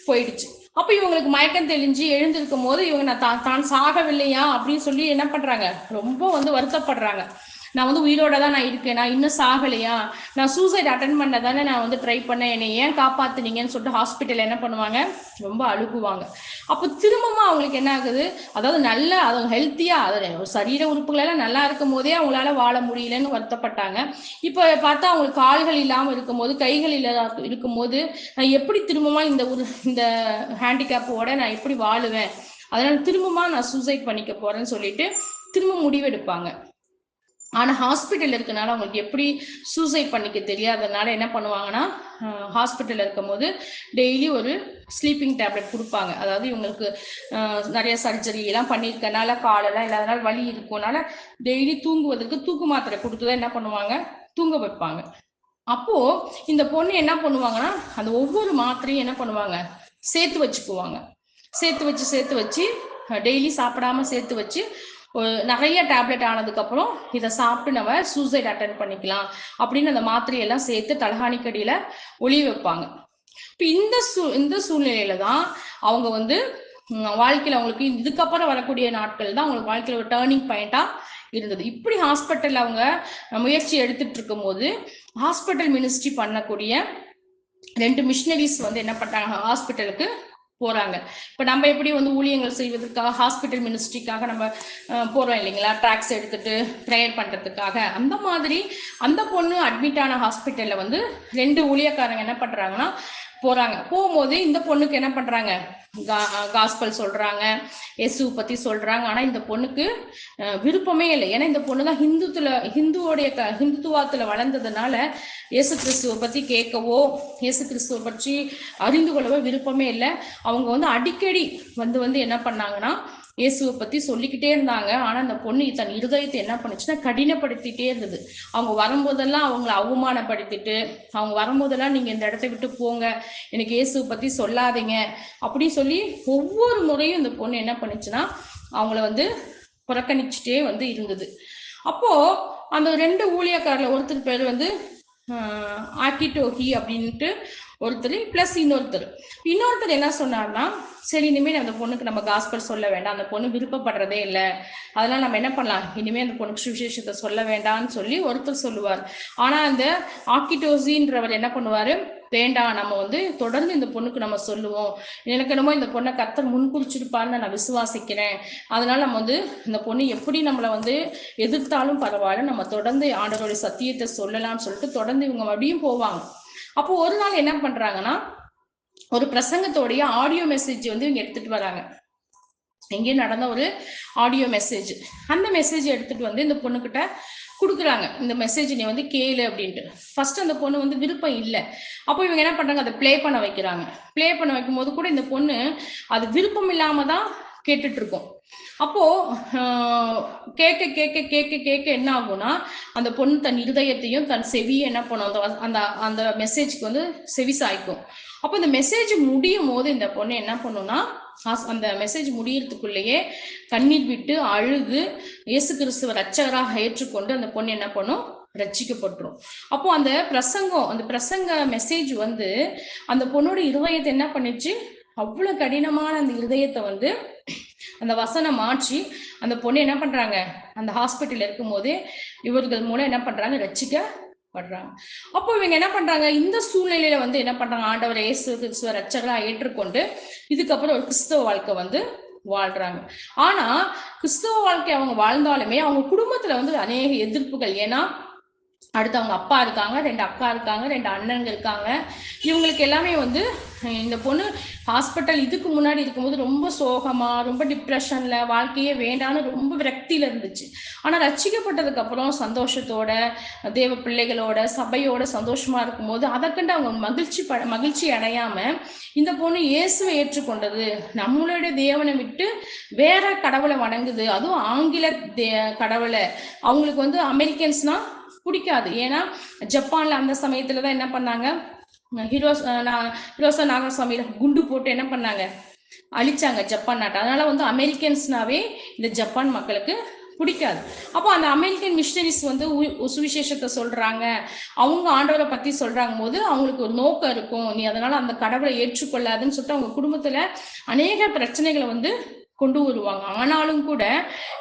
போயிடுச்சு. அப்ப இவங்களுக்கு மயக்கம் தெளிஞ்சு எழுந்திருக்கும் போது இவங்க நான் தான் சாகவில்லையா அப்படின்னு சொல்லி என்ன பண்றாங்க, ரொம்ப வந்து வருத்தப்படுறாங்க. நான் வந்து உயிரோட தான் நான் இருக்கேன், நான் இன்னும் சாகலையா, நான் சூசைட் அட்டன் பண்ண தானே நான் வந்து ட்ரை பண்ணேன், என்னை ஏன் காப்பாத்துனீங்கன்னு சொல்லிட்டு ஹாஸ்பிட்டல் என்ன பண்ணுவாங்க, ரொம்ப அழுகுவாங்க. அப்போ திரும்பவும் அவங்களுக்கு என்ன ஆகுது, அதாவது நல்ல அவங்க ஹெல்த்தியா சரீர உறுப்புகள் எல்லாம் நல்லா இருக்கும் போதே அவங்களால வாழ முடியலன்னு வருத்தப்பட்டாங்க. இப்போ பார்த்தா அவங்களுக்கு கால்கள் இல்லாமல் இருக்கும்போது, கைகள் இல்லாத இருக்கும்போது நான் எப்படி திரும்பமா இந்த ஹேண்டிகேப்போட நான் எப்படி வாழுவேன், அதனால திரும்பமா நான் சூசைட் பண்ணிக்க போறேன்னு சொல்லிட்டு திரும்ப முடிவெடுப்பாங்க. ஆனா ஹாஸ்பிட்டல் இருக்கனால அவங்களுக்கு எப்படி சூசைட் பண்ணிக்க தெரியாதனால என்ன பண்ணுவாங்கன்னா, ஹாஸ்பிட்டல் இருக்கும் போது டெய்லி ஒரு ஸ்லீப்பிங் டேப்லெட் கொடுப்பாங்க. அதாவது இவங்களுக்கு நிறைய சர்ஜரி எல்லாம் பண்ணியிருக்கனால காலெல்லாம் இல்லாதனால வலி இருக்கும்னால டெய்லி தூங்குவதற்கு தூக்கு மாத்திரை கொடுத்துதான் என்ன பண்ணுவாங்க, தூங்க வைப்பாங்க. அப்போ இந்த பொண்ணு என்ன பண்ணுவாங்கன்னா, அந்த ஒவ்வொரு மாத்திரையும் என்ன பண்ணுவாங்க, சேர்த்து வச்சுக்குவாங்க. சேர்த்து வச்சு டெய்லி சாப்பிடாம சேர்த்து வச்சு நிறைய டேப்லெட் ஆனதுக்கு அப்புறம் இதை சாப்பிட்டு நம்ம சூசைட் அட்டன் பண்ணிக்கலாம் அப்படின்னு அந்த மாத்திரையெல்லாம் சேர்த்து தலகாணிக்கடியில ஒளி வைப்பாங்க. இப்ப இந்த சூழ்நிலையில தான் அவங்க வந்து வாழ்க்கையில அவங்களுக்கு இதுக்கப்புறம் வரக்கூடிய நாட்கள் தான் அவங்களுக்கு வாழ்க்கையில ஒரு டேர்னிங் பாயிண்டா இருந்தது. இப்படி ஹாஸ்பிட்டல் அவங்க முயற்சி எடுத்துட்டு இருக்கும் போது ஹாஸ்பிட்டல் மினிஸ்ட்ரி பண்ணக்கூடிய 2 மிஷினரிஸ் வந்து என்ன பண்றாங்க, ஹாஸ்பிட்டலுக்கு போறாங்க. இப்ப நம்ம எப்படி வந்து ஊழியங்கள் செய்வதற்காக ஹாஸ்பிட்டல் மினிஸ்ட்ரிக்காக நம்ம போறோம் இல்லைங்களா, ட்ராக்ஸ் எடுத்துட்டு ப்ரேயர் பண்றதுக்காக, அந்த மாதிரி அந்த பொண்ணு அட்மிட் ஆன ஹாஸ்பிட்டல்ல வந்து 2 ஊழியக்காரங்க என்ன பண்றாங்கன்னா போறாங்க. போகும்போது இந்த பொண்ணுக்கு என்ன பண்றாங்க, காஸ்பல் சொல்றாங்க, இயேசுவை பத்தி சொல்றாங்க. ஆனா இந்த பொண்ணுக்கு விருப்பமே இல்லை. ஏன்னா இந்த பொண்ணு தான் ஹிந்துத்துவத்துல வளர்ந்ததுனால இயேசு கிறிஸ்துவை பத்தி கேட்கவோ இயேசு கிறிஸ்துவை பற்றி அறிந்து கொள்ளவோ விருப்பமே இல்லை. அவங்க வந்து அடிக்கடி வந்து என்ன பண்ணாங்கன்னா இயேசுவை பத்தி சொல்லிக்கிட்டே இருந்தாங்க. ஆனா அந்த பொண்ணு தன் இருதயத்தை என்ன பண்ணுச்சுன்னா கடினப்படுத்திட்டே இருந்தது. அவங்க வரும்போதெல்லாம் அவங்களை அவமானப்படுத்திட்டு, அவங்க வரும்போதெல்லாம் நீங்க இந்த இடத்தை விட்டு போங்க, எனக்கு இயேசுவை பத்தி சொல்லாதீங்க அப்படி சொல்லி ஒவ்வொரு முறையும் இந்த பொண்ணு என்ன பண்ணுச்சுன்னா அவங்கள வந்து புறக்கணிச்சுட்டே வந்து இருந்தது. அப்போ அந்த 2 ஊழியக்காரில் ஒருத்தர் பேர் வந்து ஆக்கிட்டோஹி அப்படின்ட்டு ஒருத்தர், பிளஸ் இன்னொருத்தர் என்ன சொன்னார்னா, சரி இனிமேல் அந்த பொண்ணுக்கு நம்ம காஸ்பல் சொல்ல வேண்டாம், அந்த பொண்ணு விருப்பப்படுறதே இல்லை, அதனால நம்ம என்ன பண்ணலாம், இனிமேல் அந்த பொண்ணுக்கு சுவிசேஷத்தை சொல்ல வேண்டாம்னு சொல்லி ஒருத்தர் சொல்லுவார். ஆனா அந்த ஆக்கிட்டோசின்றவர் என்ன பண்ணுவாரு, வேண்டாம் நம்ம வந்து தொடர்ந்து இந்த பொண்ணுக்கு நம்ம சொல்லுவோம், எனக்கு என்னமோ இந்த பொண்ணை கர்த்தர் முன்குறிச்சிருப்பான்னு நான் விசுவாசிக்கிறேன், அதனால நம்ம வந்து இந்த பொண்ணு எப்படி நம்மளை வந்து எதிர்த்தாலும் பரவாயில்ல, நம்ம தொடர்ந்து ஆண்டவருடைய சத்தியத்தை சொல்லலாம்னு சொல்லிட்டு தொடர்ந்து இவங்க மறுபடியும் போவாங்க. அப்போ ஒரு நாள் என்ன பண்றாங்கன்னா, ஒரு பிரசங்கத்தோடைய ஆடியோ மெசேஜ் வந்து இவங்க எடுத்துட்டு வராங்க. எங்கேயும் நடந்த ஒரு ஆடியோ மெசேஜ். அந்த மெசேஜ் எடுத்துட்டு வந்து இந்த பொண்ணுகிட்ட கொடுக்குறாங்க, இந்த மெசேஜ் நீ வந்து கேளு அப்படின்ட்டு. ஃபர்ஸ்ட் அந்த பொண்ணு வந்து விருப்பம் இல்லை. அப்போ இவங்க என்ன பண்றாங்க, அதை பிளே பண்ண வைக்கிறாங்க. பிளே பண்ண வைக்கும் போது கூட இந்த பொண்ணு அது விருப்பம் இல்லாம தான் கேட்டுட்டு இருக்கோம். அப்போ கேட்க கேட்க கேட்க கேட்க என்ன ஆகும்னா அந்த பொண்ணு தன் இருதயத்தையும் தன் செவியை என்ன பண்ணும், அந்த அந்த மெசேஜ்க்கு வந்து செவி சாய்க்கும். அப்போ இந்த மெசேஜ் முடியும் போது இந்த பொண்ணு என்ன பண்ணும்னா, அந்த மெசேஜ் முடியறதுக்குள்ளேயே கண்ணீர் விட்டு அழுது இயேசு கிறிஸ்துவ ரட்சகராக ஏற்றுக்கொண்டு அந்த பொண்ணு என்ன பண்ணும், ரட்சிக்கப்பட்டுரும். அப்போ அந்த பிரசங்க மெசேஜ் வந்து அந்த பொண்ணோட இருதயத்தை என்ன பண்ணிச்சு, அவ்வளவு கடினமான அந்த இருதயத்தை வந்து அந்த வசனம் மாற்றி அந்த பொண்ணு என்ன பண்றாங்க, அந்த ஹாஸ்பிட்டல் இருக்கும் போதே இவர்கள் மூலம் என்ன பண்றாங்க, ரட்சிக்கப்படுறாங்க. அப்போ இவங்க என்ன பண்றாங்க, இந்த சூழ்நிலையில வந்து என்ன பண்றாங்க, ஆண்டவர் இயேசு கிறிஸ்துவ ரட்சகரா ஏற்றுக்கொண்டு இதுக்கப்புறம் ஒரு கிறிஸ்தவ வாழ்க்கை வந்து வாழ்றாங்க. ஆனா கிறிஸ்தவ வாழ்க்கை அவங்க வாழ்ந்தாலுமே அவங்க குடும்பத்துல வந்து அநேக எதிர்ப்புகள். ஏன்னா அடுத்து அவங்க அப்பா இருக்காங்க, 2 அக்கா இருக்காங்க, 2 அண்ணங்க இருக்காங்க. இவங்களுக்கு எல்லாமே வந்து இந்த பொண்ணு ஹாஸ்பிட்டல் இதுக்கு முன்னாடி இருக்கும்போது ரொம்ப சோகமா, ரொம்ப டிப்ரெஷன்ல, வாழ்க்கையே வேண்டான்னு ரொம்ப விரக்தியில இருந்துச்சு. ஆனா ரட்சிக்கப்பட்டதுக்கு அப்புறம் சந்தோஷத்தோட, தேவ பிள்ளைகளோட, சபையோட சந்தோஷமா இருக்கும்போது அதை கண்டு அவங்க மகிழ்ச்சி அடையாம இந்த பொண்ணு இயேசுவை ஏற்றுக்கொண்டது, நம்மளுடைய தேவனை விட்டு வேற கடவுளை வணங்குது, அதுவும் ஆங்கில கடவுளை. அவங்களுக்கு வந்து அமெரிக்கன்ஸ்னா பிடிக்காது. ஏன்னா ஜப்பான்ல அந்த சமயத்துலதான் என்ன பண்ணாங்க, ஹிரோசா நாகசாமியில குண்டு போட்டு என்ன பண்ணாங்க, அழிச்சாங்க ஜப்பான் நாட்டை. அதனால வந்து அமெரிக்கன்ஸ்னாவே இந்த ஜப்பான் மக்களுக்கு பிடிக்காது. அப்போ அந்த அமெரிக்கன் மிஷனரிஸ் வந்து சுவிசேஷத்தை சொல்றாங்க, அவங்க ஆண்டவரை பத்தி சொல்றாங்க போது அவங்களுக்கு ஒரு நோக்கம் இருக்கும், நீ அதனால அந்த கடவுளை ஏற்றுக்கொள்ளாதுன்னு சொல்லிட்டு அவங்க குடும்பத்துல அநேக பிரச்சனைகளை வந்து கொண்டு வருவாங்க. ஆனாலும் கூட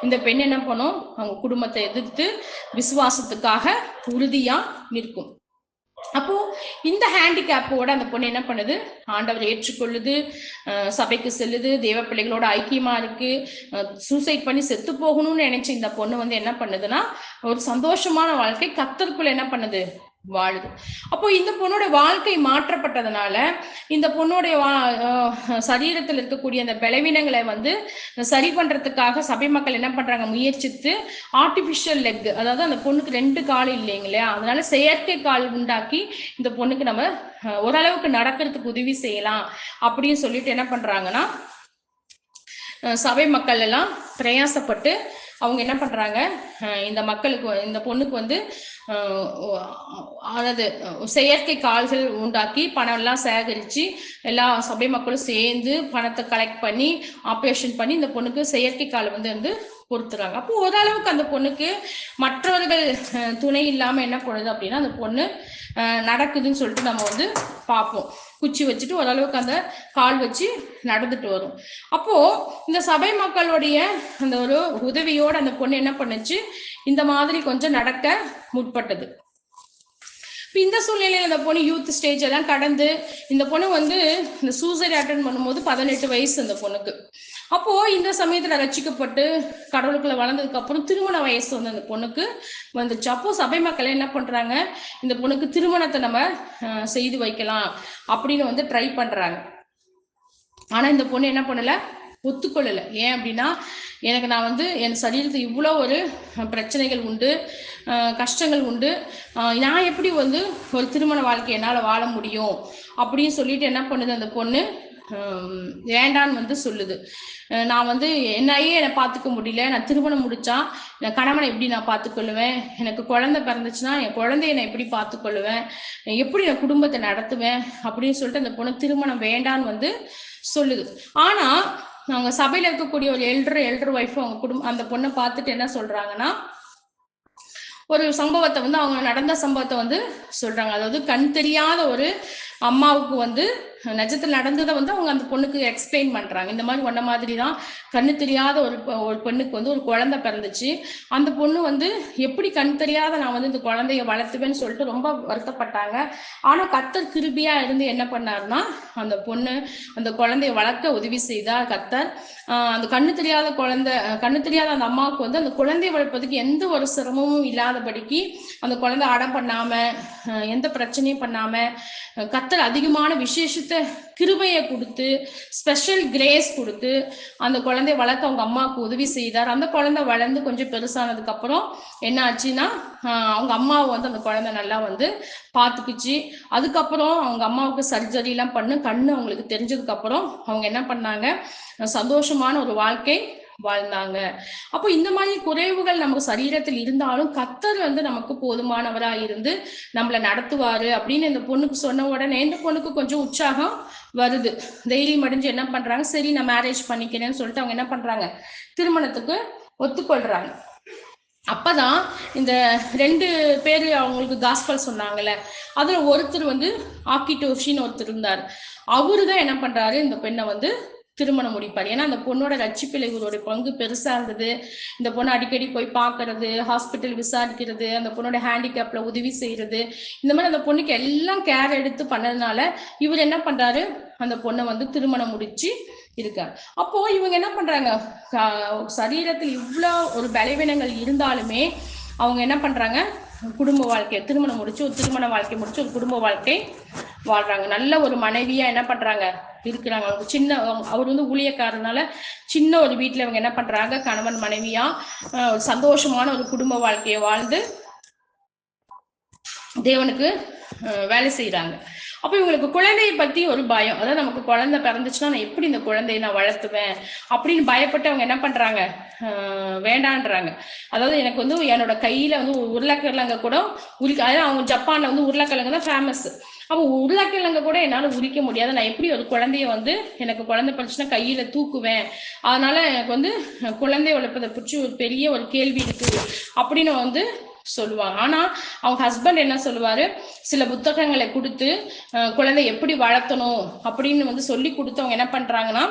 இந்த பெண் என்ன பண்ணும், அவங்க குடும்பத்தை எதிர்த்து விசுவாசத்துக்காக உறுதியா நிற்கும். அப்போ இந்த ஹேண்டிகேப்போட அந்த பொண்ணு என்ன பண்ணுது, ஆண்டவர் ஏற்றுக்கொள்ளுது, சபைக்கு செல்லுது, தேவ பிள்ளைகளோட ஐக்கியமா இருக்கு. சூசைட் பண்ணி செத்து போகணும்னு நினைச்சு இந்த பொண்ணு வந்து என்ன பண்ணுதுன்னா ஒரு சந்தோஷமான வாழ்க்கை கர்த்தருக்குள்ள என்ன பண்ணுது, வாழுது. அப்போ இந்த பொண்ணோட வாழ்க்கை மாற்றப்பட்டதுனால இந்த பொண்ணுடைய சரீரத்தில் இருக்கக்கூடிய அந்த பலவீனங்களை வந்து சரி பண்றதுக்காக சபை மக்கள் என்ன பண்றாங்க, முயற்சித்து ஆர்டிபிஷியல் லெக், அதாவது அந்த பொண்ணுக்கு 2 கால் இல்லைங்க இல்லையா, அதனால செயற்கை கால் உண்டாக்கி இந்த பொண்ணுக்கு நம்ம ஓரளவுக்கு நடக்கிறதுக்கு உதவி செய்யலாம் அப்படின்னு சொல்லிட்டு என்ன பண்றாங்கன்னா சபை மக்கள் எல்லாம் பிரயாசப்பட்டு அவங்க என்ன பண்றாங்க, இந்த பொண்ணுக்கு வந்து அதாவது செயற்கை கால்கள் உண்டாக்கி பணம் எல்லாம் சேகரிச்சு எல்லா சபை மக்களும் சேர்ந்து பணத்தை கலெக்ட் பண்ணி ஆப்ரேஷன் பண்ணி இந்த பொண்ணுக்கு செயற்கை கால் வந்து பொறுத்துறாங்க. அப்போ ஓரளவுக்கு அந்த பொண்ணுக்கு மற்றவர்கள் துணை இல்லாம என்ன பண்ணுது அப்படின்னா அந்த பொண்ணு நடக்குதுன்னு சொல்லிட்டு நம்ம வந்து பார்ப்போம். குச்சி வச்சுட்டு ஓரளவுக்கு அந்த கால் வச்சு நடந்துட்டு வரும். அப்போ இந்த சபை மக்களுடைய அந்த ஒரு உதவியோட அந்த பொண்ணு என்ன பண்ணுச்சு, இந்த மாதிரி கொஞ்சம் நடக்க முற்பட்டது. இந்த சூழ்நிலையில இந்த பொண்ணு யூத் ஸ்டேஜ் எல்லாம் கடந்து இந்த பொண்ணு வந்து இந்த சூசைட் அட்டன் பண்ணும்போது 18 வயசு அந்த பொண்ணுக்கு. அப்போ இந்த சமயத்துல ரட்சிக்கப்பட்டு கடவுளுக்குள்ள வளர்ந்ததுக்கு அப்புறம் திருமண வயசு வந்து அந்த பொண்ணுக்கு வந்துச்சு. அப்போ சபை மக்கள் என்ன பண்றாங்க, இந்த பொண்ணுக்கு திருமணத்தை நம்ம செய்து வைக்கலாம் அப்படின்னு வந்து ட்ரை பண்றாங்க. ஆனா இந்த பொண்ணு என்ன பண்ணல, ஒத்துக்கொள்ளல. ஏன் அப்படின்னா நான் வந்து என் சரீரத்தில் இவ்வளோ ஒரு பிரச்சனைகள் உண்டு, கஷ்டங்கள் உண்டு, நான் எப்படி வந்து ஒரு திருமண வாழ்க்கை என்னால் வாழ முடியும் அப்படின்னு சொல்லிட்டு என்ன பண்ணுது அந்த பொண்ணு, வேண்டான்னு வந்து சொல்லுது. நான் வந்து என்னை பார்த்துக்க முடியல, நான் திருமணம் முடிச்சா என் கணவனை எப்படி நான் பார்த்துக்கொள்ளுவேன், எனக்கு குழந்தை பிறந்துச்சுன்னா என் குழந்தைய நான் எப்படி பார்த்துக்கொள்ளுவேன், எப்படி நான் குடும்பத்தை நடத்துவேன் அப்படின்னு சொல்லிட்டு அந்த பொண்ணு திருமணம் வேண்டான்னு வந்து சொல்லுது. ஆனா அவங்க சபையில இருக்கக்கூடிய ஒரு எல்டர் ஒய்ஃப் அவங்க அந்த பொண்ணை பார்த்துட்டு என்ன சொல்றாங்கன்னா, ஒரு சம்பவத்தை வந்து அவங்க நடந்த சம்பவத்தை வந்து சொல்றாங்க. அதாவது கண் தெரியாத ஒரு அம்மாவுக்கு வந்து நிஜத்தில் நடந்ததை வந்து அவங்க அந்த பொண்ணுக்கு எக்ஸ்பிளைன் பண்றாங்க. இந்த மாதிரி ஒன்ன மாதிரி தான் கண்ணு தெரியாத ஒரு பெண்ணுக்கு வந்து ஒரு குழந்தை பிறந்துச்சு. அந்த பொண்ணு வந்து எப்படி கண் தெரியாத நான் வந்து இந்த குழந்தைய வளர்த்துவேன்னு சொல்லிட்டு ரொம்ப வருத்தப்பட்டாங்க. ஆனா கர்த்தர் கிருபையா இருந்து என்ன பண்ணாருன்னா அந்த குழந்தைய வளர்க்க உதவி செய்தார் கர்த்தர். அந்த கண்ணு தெரியாத அந்த அம்மாவுக்கு வந்து அந்த குழந்தைய வளர்ப்பதுக்கு எந்த ஒரு சிரமமும் இல்லாதபடிக்கு அந்த குழந்தை அடம் பண்ணாம எந்த பிரச்சனையும் பண்ணாம கர்த்தர் அதிகமான விசேஷத்தை கிருபையை கொடுத்து ஸ்பெஷல் கிரேஸ் கொடுத்து அந்த குழந்தைய வளர்க்க அவங்க அம்மாவுக்கு உதவி செய்தார். அந்த குழந்தை வளர்ந்து கொஞ்சம் பெருசானதுக்கு அப்புறம் என்ன ஆச்சுன்னா அவங்க அம்மாவை வந்து அந்த குழந்தை நல்லா வந்து பார்த்துக்குச்சு. அதுக்கப்புறம் அவங்க அம்மாவுக்கு சர்ஜரி எல்லாம் பண்ணு கண்ணு அவங்களுக்கு தெரிஞ்சதுக்கு அப்புறம் அவங்க என்ன பண்ணாங்க, சந்தோஷமான ஒரு வாழ்க்கை வாழ்ந்தாங்க. அப்போ இந்த மாதிரி குறைவுகள் நமக்கு சரீரத்தில் இருந்தாலும் கர்த்தர் வந்து நமக்கு போதுமானவரா இருந்து நம்மளை நடத்துவாரு அப்படின்னு இந்த பொண்ணுக்கு சொன்ன உடனே இந்த பொண்ணுக்கு கொஞ்சம் உற்சாகம் வருது. தைரியம் அடைஞ்சு என்ன பண்றாங்க, சரி நான் மேரேஜ் பண்ணிக்கிறேன்னு சொல்லிட்டு அவங்க என்ன பண்றாங்க, திருமணத்துக்கு ஒத்துக்கொள்றாங்க. அப்பதான் இந்த 2 பேரு அவங்களுக்கு காஸ்பல் சொன்னாங்கல்ல, அதுல ஒருத்தர் வந்து ஆக்கிட்டோஷின்னு ஒருத்தர் இருந்தார். அவருதான் என்ன பண்றாரு, இந்த பெண்ணை வந்து திருமணம் முடிப்பார். ஏன்னா அந்த பொண்ணோட ரட்சிப்பில் இவருடைய பங்கு பெருசா இருந்தது. இந்த பொண்ணு அடிக்கடி போய் பார்க்கறது, ஹாஸ்பிட்டல் விசாரிக்கிறது, அந்த பொண்ணோட ஹேண்டிகேப்ல உதவி செய்யறது, இந்த மாதிரி அந்த பொண்ணுக்கு எல்லாம் கேர் எடுத்து பண்ணதுனால இவர் என்ன பண்றாரு, அந்த பொண்ணை வந்து திருமணம் முடிச்சு இருக்கார். அப்போ இவங்க என்ன பண்றாங்க, சரீரத்தில் இவ்வளவு ஒரு பலவீனங்கள் இருந்தாலுமே அவங்க என்ன பண்றாங்க, குடும்ப வாழ்க்கை திருமணம் முடிச்சு ஒரு திருமண வாழ்க்கை முடிச்சு ஒரு குடும்ப வாழ்க்கை வாழ்றாங்க. நல்ல ஒரு மனைவியா என்ன பண்றாங்க இருக்கிறாங்க. அவங்க சின்ன, அவர் வந்து ஊழியக்காரனால சின்ன ஒரு வீட்டுல இவங்க என்ன பண்றாங்க, கணவன் மனைவியா சந்தோஷமான ஒரு குடும்ப வாழ்க்கையை வாழ்ந்து தேவனுக்கு வேலை செய்யறாங்க. அப்ப இவங்களுக்கு குழந்தையை பத்தி ஒரு பயம், அதாவது நமக்கு குழந்தை பிறந்துச்சுன்னா நான் எப்படி இந்த குழந்தையை நான் வளர்த்துவேன் அப்படின்னு பயப்பட்டு அவங்க என்ன பண்றாங்க, வேண்டான்றாங்க. அதாவது எனக்கு வந்து என்னோட கையில வந்து உருளைக்கிழங்க கூட அதாவது அவங்க ஜப்பான்ல வந்து உருளைக்கிழங்கு தான் ஃபேமஸ். அப்போ உருளைக்கிழங்க கூட என்னால உரிக்க முடியாது, நான் எப்படி ஒரு குழந்தைய வந்து எனக்கு குழந்தை படிச்சுன்னா கையில தூக்குவேன், அதனால எனக்கு வந்து குழந்தை வளர்ப்பதை பற்றி ஒரு பெரிய ஒரு கேள்வி இருக்கு அப்படின்னு வந்து சொல்லுவாங்க. ஆனா அவங்க ஹஸ்பண்ட் என்ன சொல்லுவாரு, சில புத்தகங்களை கொடுத்து குழந்தை எப்படி வளர்த்தணும் அப்படின்னு வந்து சொல்லி கொடுத்து அவங்க என்ன பண்றாங்கன்னா,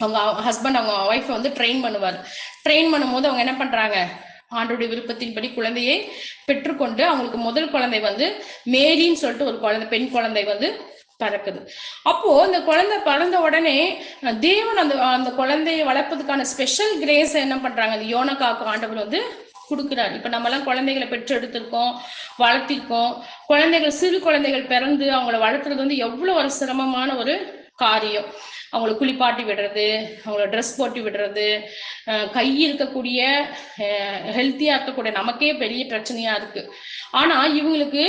அவங்க ஹஸ்பண்ட் அவங்க ஒய்ஃபை வந்து ட்ரெயின் பண்ணுவார். ட்ரெயின் பண்ணும்போது அவங்க என்ன பண்றாங்க, ஆண்டோடைய விருப்பத்தின்படி குழந்தையை பெற்றுக்கொண்டு அவங்களுக்கு முதல் குழந்தை வந்து மேரின்னு சொல்லிட்டு ஒரு குழந்தை, பெண் குழந்தை வந்து பிறக்குது. அப்போ இந்த குழந்தை பிறந்த உடனே தேவன் அந்த அந்த குழந்தையை வளர்ப்பதுக்கான ஸ்பெஷல் கிரேஸ் என்ன பண்றாங்க, அந்த யோனக்காக்கு ஆண்டவர் வந்து கொடுக்குறாரு. இப்ப நம்ம எல்லாம் குழந்தைகளை பெற்றெடுத்திருக்கோம், வளர்த்திருக்கோம். குழந்தைகள், சிறு குழந்தைகள் பிறந்து அவங்கள வளர்த்துறது வந்து எவ்வளவு ஒரு சிரமமான ஒரு காரியம். அவங்கள குளிப்பாட்டி விடுறது, அவங்கள ட்ரெஸ் போட்டு விடுறது, கை இருக்கக்கூடிய ஹெல்த்தியா இருக்கக்கூடிய நமக்கே பெரிய பிரச்சனையா இருக்கு. ஆனா இவங்களுக்கு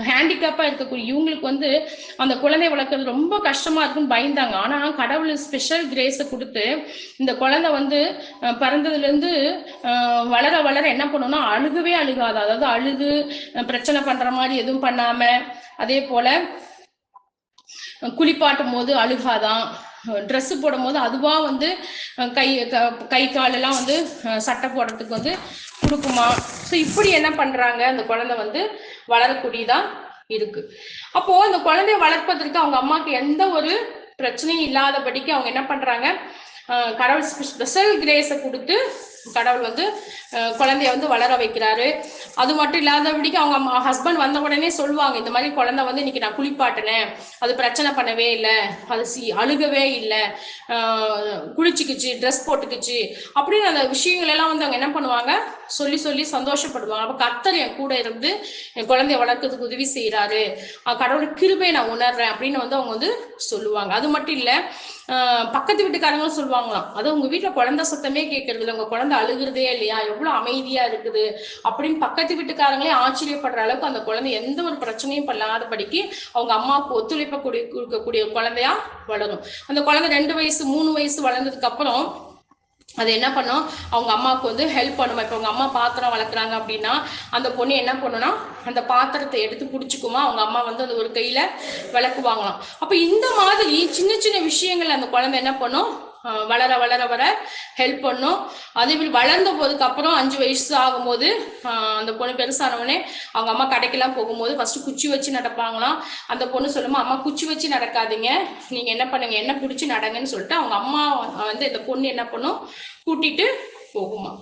ஹேண்டிகேப்பா இருக்கக்கூடிய இவங்களுக்கு வந்து அந்த குழந்தை வளர்க்கறது ரொம்ப கஷ்டமா இருக்குன்னு பயந்தாங்க. ஆனா கடவுள் ஸ்பெஷல் கிரேஸை கொடுத்து இந்த குழந்தை வந்து பிறந்ததுல இருந்து வளர வளர என்ன பண்ணணும்னா அழுகவே அழுகாது. அதாவது அழுது பிரச்சனை பண்ற மாதிரி எதுவும் பண்ணாம, அதே போல குளிப்பாட்டும் போது அழுகாதான், ட்ரெஸ் போடும் போது அதுவா வந்து கை காலெல்லாம் வந்து சட்டை போடுறதுக்கு வந்து கொடுக்குமா. ஸோ இப்படி என்ன பண்றாங்க, அந்த குழந்தை வந்து வளரக்கூடியதா இருக்கு. அப்போ அந்த குழந்தைய வளர்ப்பதற்கு அவங்க அம்மாவுக்கு எந்த ஒரு பிரச்சனையும் இல்லாதபடிக்கு அவங்க என்ன பண்றாங்க, கடவுள் ஸ்பெஷல் கிரேஸை கொடுத்து கடவுள் வந்து குழந்தைய வந்து வளர வைக்கிறாரு. அது மட்டும் இல்லாதபடிக்கு அவங்க ஹஸ்பண்ட் வந்த உடனே சொல்லுவாங்க, இந்த மாதிரி குழந்தை வந்து இன்னைக்கு நான் குளிப்பாட்டினேன், அது பிரச்சனை பண்ணவே இல்லை, அது அழுகவே இல்லை, குளிச்சுக்குச்சு, ட்ரெஸ் போட்டுக்குச்சு அப்படின்னு அந்த விஷயங்கள் எல்லாம் வந்து அவங்க என்ன பண்ணுவாங்க, சொல்லி சொல்லி சந்தோஷப்படுவாங்க. அப்ப கர்த்தர் என் கூட இருந்து என் குழந்தைய வளர்க்கறதுக்கு உதவி செய்யறாரு, கடவுளோட கிருபையை நான் உணர்றேன் அப்படின்னு வந்து அவங்க வந்து சொல்லுவாங்க. அது மட்டும் இல்ல, பக்கத்து வீட்டுக்காரங்களும் சொல்லுவாங்களாம், அது உங்க வீட்டுல குழந்தை சத்தமே கேட்கறது இல்லை, உங்க குழந்தை அழுகுறதே இல்லையா, எவ்வளவு அமைதியா இருக்குது அப்படின்னு பக்கத்து வீட்டுக்காரங்களே ஆச்சரியப்படுற அளவுக்கு அந்த குழந்தை எந்த ஒரு பிரச்சனையும் பண்ணாதபடிக்கு அவங்க அம்மாவுக்கு ஒத்துழைப்பு கொடுக்கக்கூடிய ஒரு குழந்தையா வளரும். அந்த குழந்தை 2 வயசு 3 வயசு வளர்ந்ததுக்கு அப்புறம் அது என்ன பண்ணும், அவங்க அம்மாவுக்கு வந்து ஹெல்ப் பண்ணுமா. இப்போ அவங்க அம்மா பாத்திரம் வளர்க்குறாங்க அப்படின்னா அந்த பொண்ணு என்ன பண்ணுன்னா அந்த பாத்திரத்தை எடுத்து பிடிச்சிக்குமா, அவங்க அம்மா வந்து அந்த ஒரு கையில விளக்குவாங்களாம். அப்ப இந்த மாதிரி சின்ன சின்ன விஷயங்கள் அந்த குழந்தை என்ன பண்ணும், வளர வளர வர ஹெல்ப் பண்ணும். அதே மாதிரி வளர்ந்த போதுக்கு அப்புறம் 5 வயசு ஆகும்போது அந்த பொண்ணு பெருசானவனே அவங்க அம்மா கடைக்கெல்லாம் போகும்போது ஃபர்ஸ்ட் குச்சி வச்சு நடப்பாங்களாம். அந்த பொண்ணு சொல்லுமா, அம்மா குச்சி வச்சு நடக்காதீங்க, நீங்க என்ன பண்ணுங்க, என்ன பிடிச்சி நடங்கன்னு சொல்லிட்டு அவங்க அம்மா வந்து இந்த பொண்ணு என்ன பண்ணும், கூட்டிட்டு போகுமா.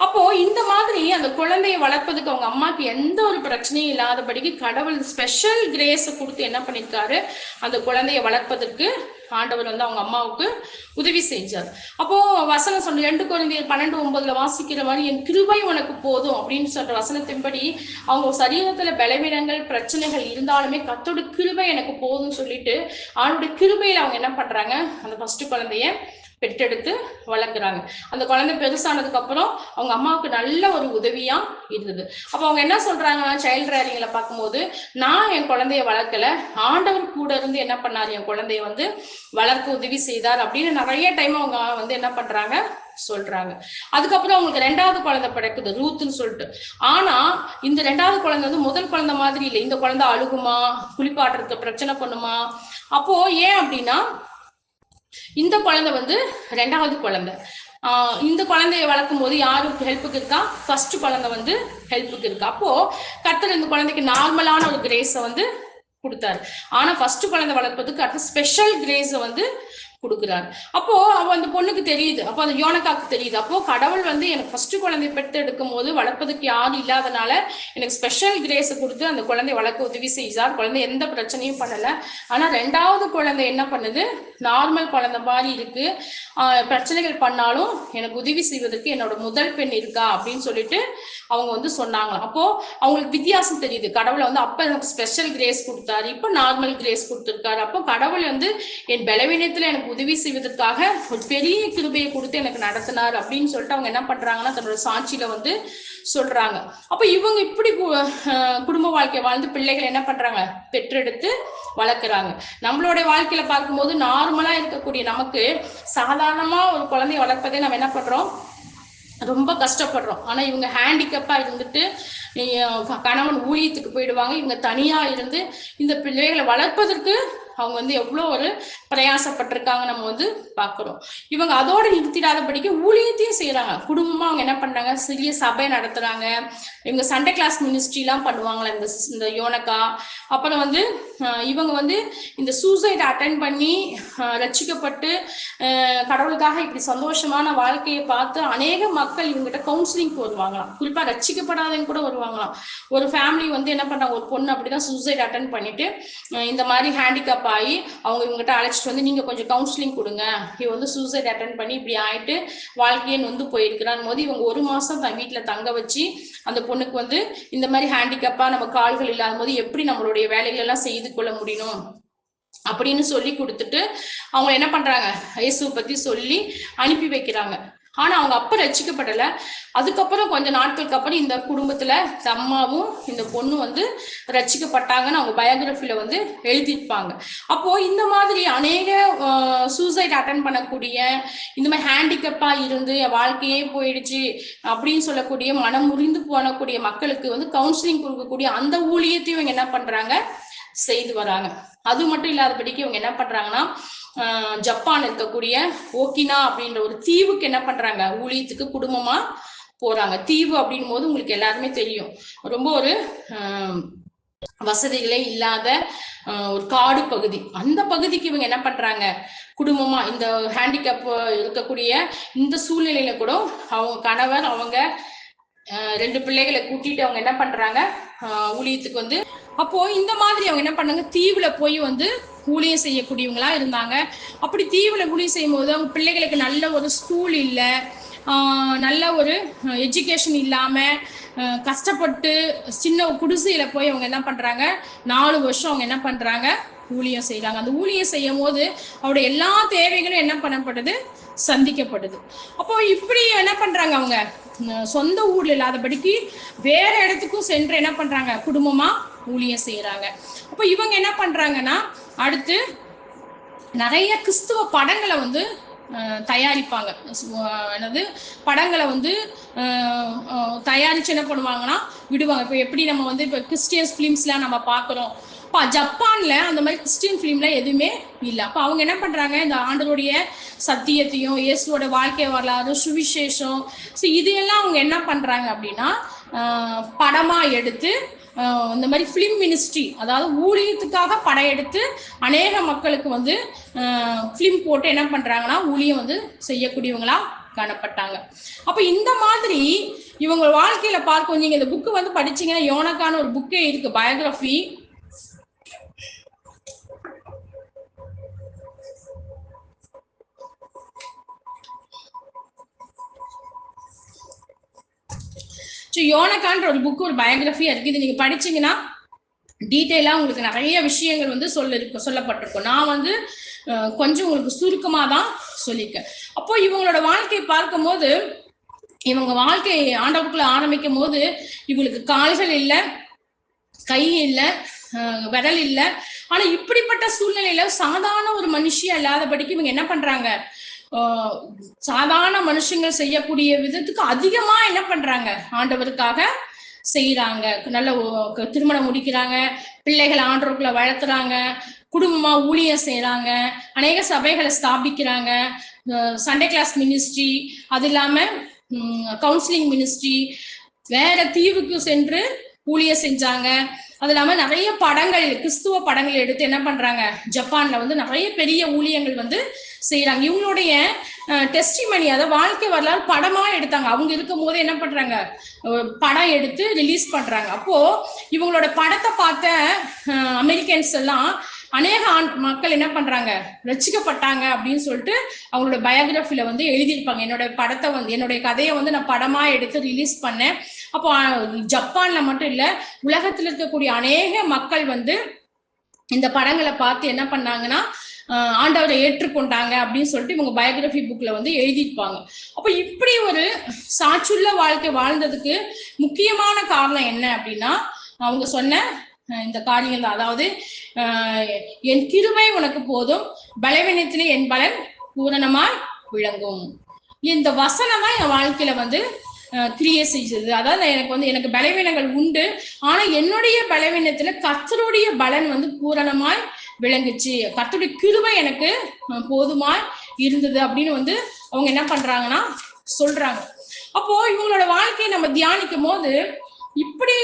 அப்போ இந்த மாதிரி அந்த குழந்தையை வளர்ப்பதுக்கு அவங்க அம்மாக்கு எந்த ஒரு பிரச்சனையும் இல்லாதபடிக்கு கடவுள் ஸ்பெஷல் கிரேஸ் கொடுத்து என்ன பண்ணிருக்காரு, அந்த குழந்தைய வளர்ப்பதற்கு ஆண்டவர் வந்து அவங்க அம்மாவுக்கு உதவி செஞ்சார். அப்போ வசனம் சொல்ற 2 Corinthians 12:9 வாசிக்கிற மாதிரி என் கிருபை உனக்கு போதும் அப்படின்னு சொல்ற வசனத்தின்படி அவங்க சரீரத்துல பலவீனங்கள் பிரச்சனைகள் இருந்தாலுமே கர்த்தருடைய கிருபை எனக்கு போதும்னு சொல்லிட்டு அவனுடைய கிருபையில அவங்க என்ன பண்றாங்க, அந்த ஃபர்ஸ்ட் குழந்தைய பெற்றெடுத்து வளர்க்குறாங்க. அந்த குழந்தை பெருசானதுக்கு அப்புறம் அவங்க அம்மாவுக்கு நல்ல ஒரு உதவியா இருந்தது. அப்ப அவங்க என்ன சொல்றாங்க, சைல்ட் ரேரிங்ல பார்க்கும்போது, நான் என் குழந்தைய வளர்க்கல, ஆண்டவர் கூட இருந்து என்ன பண்ணாரு, என் குழந்தைய வந்து வளர்க்க உதவி செய்தார் அப்படின்னு நிறைய டைம் அவங்க வந்து என்ன பண்றாங்க சொல்றாங்க. அதுக்கப்புறம் அவங்களுக்கு 2வது குழந்தை பிறக்குது, ரூத்ன்னு சொல்லிட்டு. ஆனா இந்த 2வது குழந்தை வந்து முதல் குழந்தை மாதிரி இல்லை. இந்த குழந்தை அழுகுமா, குளிப்பாட்டுறதுக்கு பிரச்சனை பண்ணுமா. அப்போ ஏன் அப்படின்னா இந்த குழந்தை வந்து 2வது குழந்தை. இந்த குழந்தைய வளர்க்கும் போது யாருக்கு ஹெல்ப்புக்கு இருக்கா? ஃபர்ஸ்ட் குழந்தை வந்து ஹெல்ப்புக்கு இருக்கா. அப்போ கர்த்தர் இந்த குழந்தைக்கு நார்மலான ஒரு கிரேஸை வந்து கொடுத்தாரு. ஆனா ஃபர்ஸ்ட் குழந்தை வளர்ப்பதுக்கு அடுத்து ஸ்பெஷல் கிரேஸை வந்து கொடுக்குறாரு. அப்போ அவ அந்த பொண்ணுக்கு தெரியுது, அப்போ அந்த யோனக்காக்கு தெரியுது, அப்போ கடவுள் வந்து எனக்கு ஃபர்ஸ்ட் குழந்தை பெற்று எடுக்கும் போது வளர்ப்பதுக்கு யாரும் இல்லாதனால எனக்கு ஸ்பெஷல் கிரேஸ் கொடுத்து அந்த குழந்தை வளர்க்க உதவி செய்தார். குழந்தை எந்த பிரச்சனையும் பண்ணல. ஆனா ரெண்டாவது குழந்தை என்ன பண்ணுது? நார்மல் குழந்தை மாதிரி இருக்கு, பிரச்சனைகள் பண்ணாலும் எனக்கு உதவி செய்வதற்கு என்னோட முதல் பெண் இருக்கா அப்படின்னு சொல்லிட்டு அவங்க வந்து சொன்னாங்க. அப்போ அவங்களுக்கு வித்தியாசம் தெரியுது. கடவுளை வந்து அப்ப எனக்கு ஸ்பெஷல் கிரேஸ் கொடுத்தாரு, இப்ப நார்மல் கிரேஸ் கொடுத்துருக்காரு. அப்போ கடவுள் வந்து என் பலவீனத்துல எனக்கு உதவி செய்வதற்காக ஒரு பெரிய கிருபையை கொடுத்து எனக்கு நடத்தினார் அப்படின்னு சொல்லிட்டு அவங்க என்ன பண்றாங்கன்னா தன்னோட சாட்சியில வந்து சொல்றாங்க. அப்ப இவங்க இப்படி குடும்ப வாழ்க்கை வாழ்ந்து பிள்ளைகள் என்ன பண்றாங்க? பெற்றெடுத்து வளர்க்குறாங்க. நம்மளுடைய வாழ்க்கையில பார்க்கும்போது நார்மலா இருக்கக்கூடிய நமக்கு சாதாரணமா ஒரு குழந்தைய வளர்ப்பதே நம்ம என்ன பண்றோம்? ரொம்ப கஷ்டப்படுறோம். ஆனா இவங்க ஹேண்டிகேப்பா இருந்துட்டு கணவன் ஊழியத்துக்கு போயிடுவாங்க, இவங்க தனியா இருந்து இந்த பிள்ளைகளை வளர்ப்பதற்கு அவங்க வந்து எவ்வளோ ஒரு பிரயாசப்பட்டிருக்காங்க நம்ம வந்து பார்க்குறோம். இவங்க அதோட நிறுத்திடாதபடிக்கு ஊழியத்தையும் செய்யறாங்க. குடும்பமா அவங்க என்ன பண்றாங்க? சிறிய சபை நடத்துறாங்க. இவங்க சண்டே கிளாஸ் மினிஸ்ட்ரிலாம் பண்ணுவாங்களா இந்த யோனக்கா. அப்புறம் வந்து இவங்க வந்து இந்த சூசைட் அட்டென்ட் பண்ணி ரட்சிக்கப்பட்டு கடவுளுக்காக இப்படி சந்தோஷமான வாழ்க்கையை பார்த்து அநேக மக்கள் இவங்ககிட்ட கவுன்சிலிங் வருவாங்களாம். குறிப்பா ரட்சிக்கப்படாதவங்க கூட வருவாங்களாம். ஒரு ஃபேமிலி வந்து என்ன பண்றாங்க? ஒரு பொண்ணு அப்படிதான் சூசைட் அட்டென்ட் பண்ணிட்டு இந்த மாதிரி ஹேண்டிகேப் ஆகி அவங்க இவங்ககிட்ட அழைச்சிட்டு வந்து நீங்க கொஞ்சம் கவுன்சிலிங் கொடுங்க, இவ வந்து சூசைட் அட்டென்ட் பண்ணி இப்படி ஆயிட்டு வாழ்க்கையை வந்து போயிருக்கிறான் போது இவங்க 1 மாசம் தன் வீட்டுல தங்க வச்சு அந்த பொண்ணுக்கு வந்து இந்த மாதிரி ஹேண்டிகேப்பா நம்ம கால்கள் இல்லாத போது எப்படி நம்மளுடைய வேலைகள் எல்லாம் செய்து கொள்ள முடியும் அப்படின்னு சொல்லி கொடுத்துட்டு அவங்க என்ன பண்றாங்க? இயேசுவை பத்தி சொல்லி அனுப்பி வைக்கிறாங்க. ஆனா அவங்க அப்ப ரட்சிக்கப்படல. அதுக்கப்புறம் கொஞ்ச நாட்களுக்கு அப்புறம் இந்த குடும்பத்துல அம்மாவும் இந்த பொண்ணு வந்து ரட்சிக்கப்பட்டாங்கன்னு அவங்க பயோகிராஃபில வந்து எழுதியிருப்பாங்க. அப்போ இந்த மாதிரி அநேக சூசைட் அட்டன் பண்ணக்கூடிய, இந்த மாதிரி ஹேண்டிகேப்பா இருந்து வாழ்க்கையே போயிடுச்சு அப்படின்னு சொல்லக்கூடிய, மனம் முறிந்து போனக்கூடிய மக்களுக்கு வந்து கவுன்சிலிங் கொடுக்கக்கூடிய அந்த ஊழியத்தையும் இவங்க என்ன பண்றாங்க? செய்து வராங்க. அது மட்டும் இல்லாதபடிக்கு இவங்க என்ன பண்றாங்கன்னா ஜப்பான் இருக்கக்கூடிய ஓகினா அப்படின்ற ஒரு தீவுக்கு என்ன பண்றாங்க? ஊழியத்துக்கு குடும்பமா போறாங்க. தீவு அப்படின் போது உங்களுக்கு எல்லாருமே தெரியும், ரொம்ப ஒரு வசதிகளே இல்லாத ஒரு காடு பகுதி. அந்த பகுதிக்கு இவங்க என்ன பண்றாங்க? குடும்பமா இந்த ஹேண்டிகேப் இருக்கக்கூடிய இந்த சூழ்நிலையில கூட அவங்க கணவர் அவங்க 2 பிள்ளைகளை கூட்டிட்டு அவங்க என்ன பண்றாங்க? ஊழியத்துக்கு வந்து அப்போ இந்த மாதிரி அவங்க என்ன பண்ணாங்க? தீவுல போய் வந்து ஊழியம் செய்யக்கூடியவங்களா இருந்தாங்க. அப்படி தீவுல ஊழியம் செய்யும் போது அவங்க பிள்ளைகளுக்கு நல்ல ஒரு ஸ்கூல் இல்லை, நல்ல ஒரு எஜுகேஷன் இல்லாம கஷ்டப்பட்டு சின்ன குடிசையில போய் அவங்க என்ன பண்றாங்க? 4 வருஷம் அவங்க என்ன பண்றாங்க? ஊழியம் செய்யறாங்க. அந்த ஊழியம் செய்யும் போது அவருடைய எல்லா தேவைகளும் என்ன பண்ணப்படுது? சந்திக்கப்படுது. அப்போ இப்படி என்ன பண்றாங்க? அவங்க சொந்த ஊர்ல இல்லாதபடிக்கு வேற இடத்துக்கும் சென்று என்ன பண்றாங்க? குடும்பமா ஊழியம் செய்யறாங்க. அப்போ இவங்க என்ன பண்றாங்கன்னா அடுத்து நிறைய கிறிஸ்துவ படங்களை வந்து தயாரிப்பாங்க. என்னது படங்களை வந்து தயாரிச்சு என்ன பண்ணுவாங்கன்னா விடுவாங்க. இப்போ எப்படி நம்ம வந்து இப்போ கிறிஸ்டியன்ஸ் ஃபிலிம்ஸ்லாம் நம்ம பார்க்குறோம். இப்போ ஜப்பான்ல அந்த மாதிரி கிறிஸ்டியன் ஃபிலிம்ல எதுவுமே இல்லை. அப்போ அவங்க என்ன பண்றாங்க? இந்த ஆண்டவருடைய சத்தியத்தையும் இயேசுவோட வாழ்க்கை வரலாறு சுவிசேஷம் இதையெல்லாம் அவங்க என்ன பண்றாங்க அப்படின்னா படமா எடுத்து இந்த மாதிரி ஃபிலிம் மினிஸ்ட்ரி, அதாவது ஊழியத்துக்காக படம் எடுத்து அநேக மக்களுக்கு வந்து ஃபிலிம் போட்டு என்ன பண்றாங்கன்னா ஊழியம் வந்து செய்யக்கூடியவங்களா காணப்பட்டாங்க. அப்ப இந்த மாதிரி இவங்க வாழ்க்கையில பார்க்கும். நீங்க இந்த புக்கு வந்து படிச்சீங்கன்னா யோனக்கான ஒரு புக்கே இருக்கு, பயோகிராஃபி. யோனக்கான்ற ஒரு புக்கு, ஒரு பயோகிராஃபியா இருக்கு. இது நீங்க படிச்சீங்கன்னா டீட்டெயிலா உங்களுக்கு நிறைய விஷயங்கள் வந்து சொல்லப்பட்டிருக்கும். நான் வந்து கொஞ்சம் உங்களுக்கு சுருக்கமா தான் சொல்லியிருக்கேன். அப்போ இவங்களோட வாழ்க்கையை பார்க்கும் போது இவங்க வாழ்க்கை ஆண்டவருக்குள்ள ஆரம்பிக்கும் போது இவங்களுக்கு கால்கள் இல்லை, கை இல்லை, விரல் இல்லை. ஆனா இப்படிப்பட்ட சூழ்நிலையில சாதாரண ஒரு மனுஷியா இல்லாதபடிக்கு இவங்க என்ன பண்றாங்க? சாதாரண மனுஷங்கள் செய்யக்கூடிய விதத்துக்கு அதிகமா என்ன பண்றாங்க? ஆண்டவருக்காக செய்யறாங்க. நல்ல திருமணம் முடிக்கிறாங்க, பிள்ளைகளை ஆண்டவருக்குள்ள வளர்த்துறாங்க, குடும்பமா ஊழியம் செய்யறாங்க, அநேக சபைகளை ஸ்தாபிக்கிறாங்க, சண்டே கிளாஸ் மினிஸ்ட்ரி, அது இல்லாம கவுன்சிலிங் மினிஸ்ட்ரி, வேற தீவுக்கு சென்று ஊழியம் செஞ்சாங்க. அது இல்லாம நிறைய படங்கள், கிறிஸ்துவ படங்கள் எடுத்து என்ன பண்றாங்க, ஜப்பான்ல வந்து நிறைய பெரிய ஊழியங்கள் வந்து செய்யறாங்க. இவங்களுடைய டெஸ்டிமனி, அதாவது வாழ்க்கை வரலாறு படமா எடுத்தாங்க. அவங்க இருக்கும் போது என்ன பண்றாங்க, படம் எடுத்து ரிலீஸ் பண்றாங்க. அப்போ இவங்களோட படத்தை பார்த்த அமெரிக்கன்ஸ் எல்லாம் அநேக மக்கள் என்ன பண்றாங்க, ரசிக்கப்பட்டாங்க அப்படின்னு சொல்லிட்டு அவங்களோட பயோகிராஃபில வந்து எழுதியிருப்பாங்க. என்னோட படத்தை வந்து, என்னுடைய கதையை வந்து நான் படமா எடுத்து ரிலீஸ் பண்ணேன். அப்போ ஜப்பான்ல மட்டும் இல்ல, உலகத்துல இருக்கக்கூடிய அநேக மக்கள் வந்து இந்த படங்களை பார்த்து என்ன பண்ணாங்கன்னா ஆண்டவரை ஏற்றுக்கொண்டாங்க அப்படின்னு சொல்லிட்டு இவங்க பயோகிராஃபி புக்ல வந்து எழுதியிருப்பாங்க. அப்ப இப்படி ஒரு சாட்சியுள்ள வாழ்க்கை வாழ்ந்ததுக்கு முக்கியமான காரணம் என்ன அப்படின்னா, அவங்க சொன்ன இந்த காரியங்கள் தான். அதாவது என் கிருபை உனக்கு போதும், பலவீனத்திலே என் பலன் பூரணமாய் விளங்கும். இந்த வசனம் தான் என் வாழ்க்கையில வந்து கிரியை செய்தது. அதாவது எனக்கு பலவீனங்கள் உண்டு, ஆனா என்னுடைய பலவீனத்துல கர்த்தருடைய பலன் வந்து பூரணமாய் விளங்குச்சு, கர்த்தருடைய கிருபை எனக்கு போதுமாய் இருந்தது அப்படின்னு வந்து அவங்க என்ன பண்றாங்கன்னா சொல்றாங்க. அப்போ இவங்களோட வாழ்க்கையை நம்ம தியானிக்கும் போது இப்படி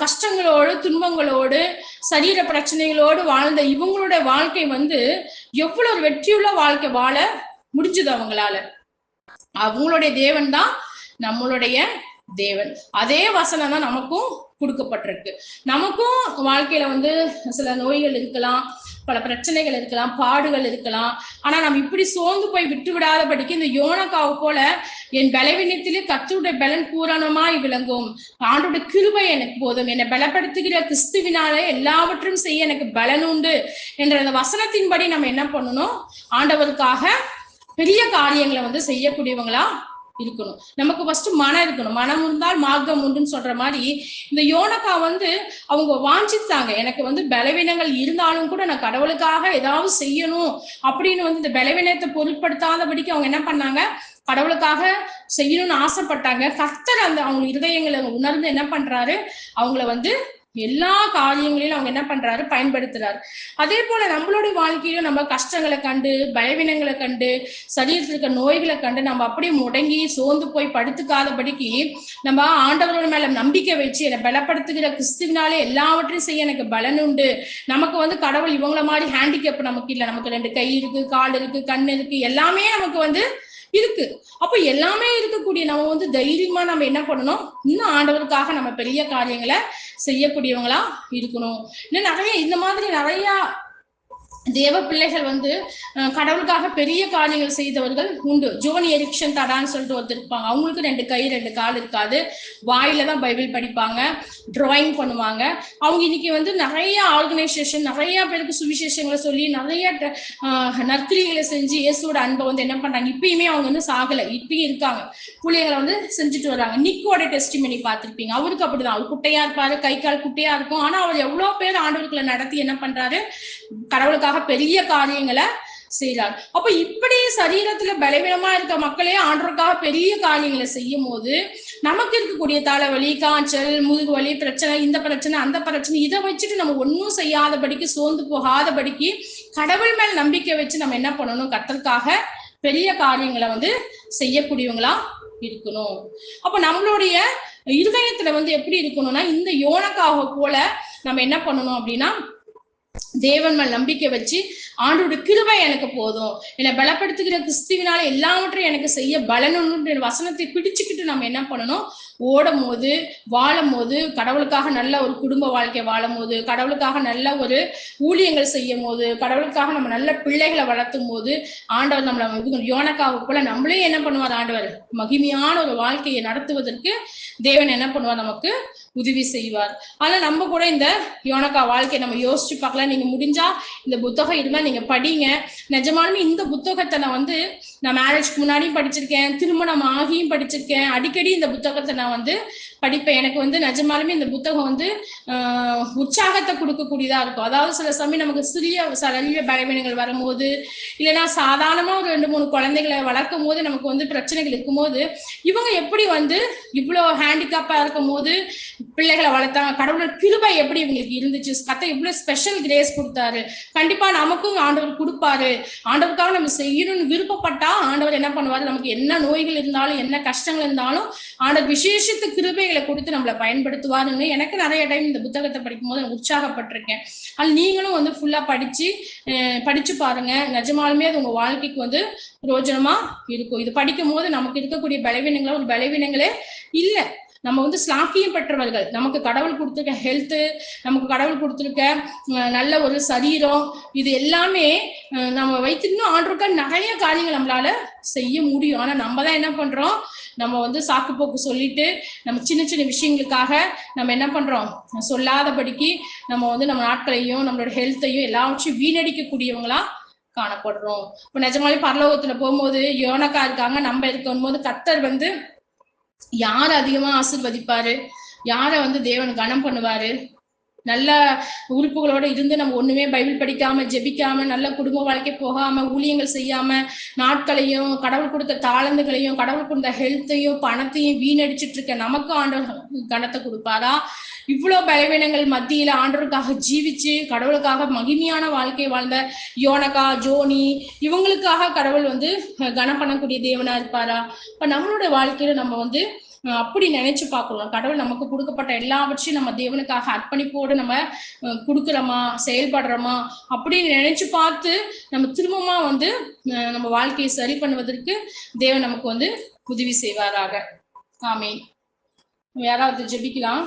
கஷ்டங்களோடு துன்பங்களோடு சரீர பிரச்சனைகளோடு வாழ்ந்த இவங்களோட வாழ்க்கை வந்து எவ்வளவு ஒரு வெற்றியுள்ள வாழ்க்கை வாழ முடிஞ்சது அவங்களால. அவங்களுடைய தேவன் தான் நம்மளுடைய தேவன். அதே வசனம் தான் நமக்கும் கொடுக்கப்பட்டிருக்கு. நமக்கும் வாழ்க்கையில வந்து சில நோய்கள் இருக்கலாம், பல பிரச்சனைகள் இருக்கலாம், பாடுகள் இருக்கலாம். ஆனா நம்ம இப்படி சோர்ந்து போய் விட்டு விடாதபடிக்கு இந்த யோனக்காவை போல என் பலவீனத்திலே கர்த்தருடைய பலன் பூரணமாய் விளங்கும், ஆண்டோட கிருபை எனக்கு போதும், என்னை பலப்படுத்துகிற கிறிஸ்துவினாலே எல்லாவற்றையும் செய்ய எனக்கு பலன் உண்டு என்ற அந்த வசனத்தின்படி நம்ம என்ன பண்ணணும், ஆண்டவருக்காக பெரிய காரியங்களை வந்து செய்யக்கூடியவங்களா இருக்கணும். நமக்கு ஃபர்ஸ்ட் மனம் இருக்கணும். மனம் இருந்தால் மார்க்கம் உண்டுன்னு சொல்ற மாதிரி இந்த யோனக்கா வந்து அவங்க வாஞ்சித்தாங்க, எனக்கு வந்து பலவீனங்கள் இருந்தாலும் கூட நான் கடவுளுக்காக ஏதாவது செய்யணும் அப்படின்னு வந்து இந்த பலவீனத்தை பொருட்படுத்தாதபடிக்கு அவங்க என்ன பண்ணாங்க, கடவுளுக்காக செய்யணும்னு ஆசைப்பட்டாங்க. கர்த்தர் அந்த அவங்க இருதயங்களை உணர்ந்து என்ன பண்றாரு, அவங்கள வந்து எல்லா காரியங்களிலும் அவங்க என்ன பண்றாரு, பயன்படுத்துறாரு. அதே போல நம்மளுடைய வாழ்க்கையிலும் நம்ம கஷ்டங்களை கண்டு, பலவீனங்களை கண்டு, சரீரத்தில் இருக்க நோய்களை கண்டு நம்ம அப்படியே முடங்கி சோர்ந்து போய் படுத்துக்காதபடிக்கு நம்ம ஆண்டவரோட மேல நம்பிக்கை வச்சு என்னை பலப்படுத்துகிற கிறிஸ்துவினாலே எல்லாவற்றையும் செய்ய எனக்கு பலன் உண்டு. நமக்கு வந்து கடவுள் இவங்கள மாதிரி ஹேண்டிகேப் நமக்கு இல்லை. நமக்கு 2 கை இருக்கு, கால் இருக்கு, கண் இருக்கு, எல்லாமே நமக்கு வந்து இருக்கு. அப்ப எல்லாமே இருக்கக்கூடிய நம்ம வந்து தைரியமா நம்ம என்ன பண்ணணும், இன்னும் ஆண்டவருக்காக நம்ம பெரிய காரியங்களை செய்யக்கூடியவங்களா இருக்கணும். இன்னும் நிறைய இந்த மாதிரி நிறைய தேவ பிள்ளைகள் வந்து கடவுளுக்காக பெரிய காரியங்கள் செய்தவர்கள் உண்டு. ஜோனி எரிக்சன் தடான்னு சொல்லிட்டு ஒருத்தர் இருப்பாங்க. அவங்களுக்கு 2 கை 2 கால் இருக்காது, வாயில தான் பைபிள் படிப்பாங்க, டிராயிங் பண்ணுவாங்க. அவங்க இன்னைக்கு வந்து நிறைய ஆர்கனைசேஷன், நிறைய பேருக்கு சுவிசேஷங்களை சொல்லி நிறைய நற்கிரிகளை செஞ்சு இயேசுவோட அன்பை வந்து என்ன பண்றாங்க, இப்பயுமே அவங்க வந்து சாகலை, இப்பயும் இருக்காங்க, பிள்ளைங்களை வந்து செஞ்சுட்டு வர்றாங்க. நிக்கோட டெஸ்டிமனி பார்த்திருப்பீங்க. அவருக்கு அப்படிதான், அவர் குட்டையா இருப்பாரு, கை கால் குட்டையா இருக்கும், ஆனா அவர் எவ்வளவு பேர் ஆண்டவர்களை நடத்தி என்ன பண்றாரு, கடவுளுக்காக பெரிய காரியங்களை செய்யறாரு. அப்ப இப்படி சரீரத்துல பலவீனமா இருக்க மக்களே ஆண்டவருக்காக பெரிய காரியங்களை செய்யும் போது நமக்கு இருக்கக்கூடிய தலைவலி, காய்ச்சல், முதுகு வலி பிரச்சனை, இந்த பிரச்சனை அந்த பிரச்சனை, இதை வச்சுட்டு நம்ம ஒன்னும் செய்யாதபடிக்கு, சோர்ந்து போகாதபடிக்கு கடவுள் மேல் நம்பிக்கை வச்சு நம்ம என்ன பண்ணணும், கர்த்தருக்காக பெரிய காரியங்களை வந்து செய்யக்கூடியவங்களா இருக்கணும். அப்ப நம்மளுடைய இருதயத்துல வந்து எப்படி இருக்கணும்னா, இந்த யோனக்காக போல நம்ம என்ன பண்ணணும் அப்படின்னா, தேவன் மேல் நம்பிக்கை வச்சு ஆண்டோட கிருபை எனக்கு போதும், என்னை பலப்படுத்துகிற கிறிஸ்துவினால எல்லாவற்றையும் எனக்கு செய்ய பலனுன்ற வசனத்தை பிடிச்சுக்கிட்டு நம்ம என்ன பண்ணணும், ஓடும் போது வாழும் போது, கடவுளுக்காக நல்ல ஒரு குடும்ப வாழ்க்கை வாழும் போது, கடவுளுக்காக நல்ல ஒரு ஊழியங்கள் செய்யும் போது, கடவுளுக்காக நம்ம நல்ல பிள்ளைகளை வளர்த்தும் போது ஆண்டவர் நம்மளை யோனக்காவை போல நம்மளே என்ன பண்ணுவார், ஆண்டவர் மகிமையான ஒரு வாழ்க்கையை நடத்துவதற்கு தேவன் என்ன பண்ணுவார், நமக்கு உதவி செய்வார். ஆனா நம்ம கூட இந்த யோனக்கா வாழ்க்கையை நம்ம யோசிச்சு பார்க்கலாம். நீங்க முடிஞ்சா இந்த புத்தகம் இருந்தா நீங்க படிங்க. நிஜமாலுமே இந்த புத்தகத்தை நான் மேரேஜ்க்கு முன்னாடியும் படிச்சிருக்கேன், திருமணம் ஆகியும் படிச்சிருக்கேன், அடிக்கடி இந்த புத்தகத்தை நான் படிப்பேன். எனக்கு வந்து நிஜமாலுமே இந்த புத்தகம் வந்து உற்சாகத்தை கொடுக்கக்கூடியதா இருக்கும். அதாவது சில சமயம் நமக்கு சிறிய பலவீனங்கள் வரும்போது, இல்லைன்னா சாதாரணமா ஒரு 2-3 குழந்தைகளை வளர்க்கும் போது நமக்கு வந்து பிரச்சனைகள் இருக்கும்போது, இவங்க எப்படி வந்து இவ்வளோ ஹேண்டிகேப்பா இருக்கும் போது பிள்ளைகளை வளர்த்தாங்க, கடவுளோட கிருபை எப்படி இவங்களுக்கு இருந்துச்சு, கர்த்தர் இவ்வளவு ஸ்பெஷல் கிரேஸ் கொடுத்தாரு, கண்டிப்பா நமக்கும் ஆண்டவர் கொடுப்பாரு, ஆண்டவருக்காக நம்ம செய்யணும்னு விருப்பப்பட்டா ஆண்டவர் என்ன பண்ணுவாரு, நமக்கு என்ன நோய்கள் இருந்தாலும் என்ன கஷ்டங்கள் இருந்தாலும் ஆண்டவர் விசேஷத்து கிருபைகளை கொடுத்து நம்மளை பயன்படுத்துவாருன்னு எனக்கு நிறைய டைம் இந்த புத்தகத்தை படிக்கும் போது உற்சாகப்பட்டிருக்கேன். அது நீங்களும் வந்து ஃபுல்லா படிச்சு பாருங்க. நிஜமாலுமே அது உங்க வாழ்க்கைக்கு வந்து பிரயோஜனமா இருக்கும். இது படிக்கும் போது நமக்கு இருக்கக்கூடிய பலவீனங்கள ஒரு பலவீனங்களே இல்லை. நம்ம வந்து ஸ்லாக்கியம் பெற்றவர்கள். நமக்கு கடவுள் கொடுத்துருக்க ஹெல்த், நமக்கு கடவுள் கொடுத்துருக்க நல்ல ஒரு சரீரம், இது எல்லாமே நம்ம வைத்திருந்தோம். ஆண்டவருக்கா நிறைய காரியங்கள் நம்மளால செய்ய முடியும். ஆனா நம்ம தான் என்ன பண்றோம், நம்ம வந்து சாக்கு போக்கு சொல்லிட்டு நம்ம சின்ன சின்ன விஷயங்களுக்காக நம்ம என்ன பண்றோம், சொல்லாதபடிக்கு நம்ம வந்து நம்ம நாட்களையும் நம்மளோட ஹெல்த்தையும் எல்லாவற்றையும் வீணடிக்கக்கூடியவங்களா காணப்படுறோம். இப்ப நிஜமாலே பரலோகத்துல போகும்போது யோனக்கா இருக்காங்க, நம்ம இருக்கும் போது கர்த்தர் வந்து யார் அதிகமா ஆசீர்வதிப்பாரு, யாரை வந்து தேவன் கனம் பண்ணுவாரு, நல்ல உறுப்புகளோட இருந்து நம்ம ஒண்ணுமே பைபிள் படிக்காம ஜெபிக்காம நல்ல குடும்ப வாழ்க்கை போகாம ஊழியங்கள் செய்யாம நாட்களையும் கடவுள் கொடுத்த தாளந்துகளையும் கடவுள் கொடுத்த ஹெல்த்தையும் பணத்தையும் வீணடிச்சிட்டு இருக்க நமக்கு ஆண்டவர் கனத்தை கொடுப்பாரா? இவ்வளவு பலவீனங்கள் மத்தியில ஆண்டவருக்காக ஜீவிச்சு கடவுளுக்காக மகிமையான வாழ்க்கை வாழ்ந்த யோனகா, ஜோனி இவங்களுக்காக கடவுள் வந்து கனம் பண்ணக்கூடிய தேவனா இருப்பாரா? இப்ப நம்மளோட வாழ்க்கையில நம்ம வந்து அப்படி நினைச்சு பார்க்கணும். கடவுள் நமக்கு கொடுக்கப்பட்ட எல்லாவற்றையும் நம்ம தேவனுக்காக அர்ப்பணிப்போடு நம்ம கொடுக்குறோமா, செயல்படுறோமா அப்படின்னு நினைச்சு பார்த்து நம்ம திரும்பமா வந்து நம்ம வாழ்க்கையை சரி பண்ணுவதற்கு தேவன் நமக்கு வந்து உதவி செய்வாராக. ஆமீன். யாராவது ஜெபிக்கலாம்?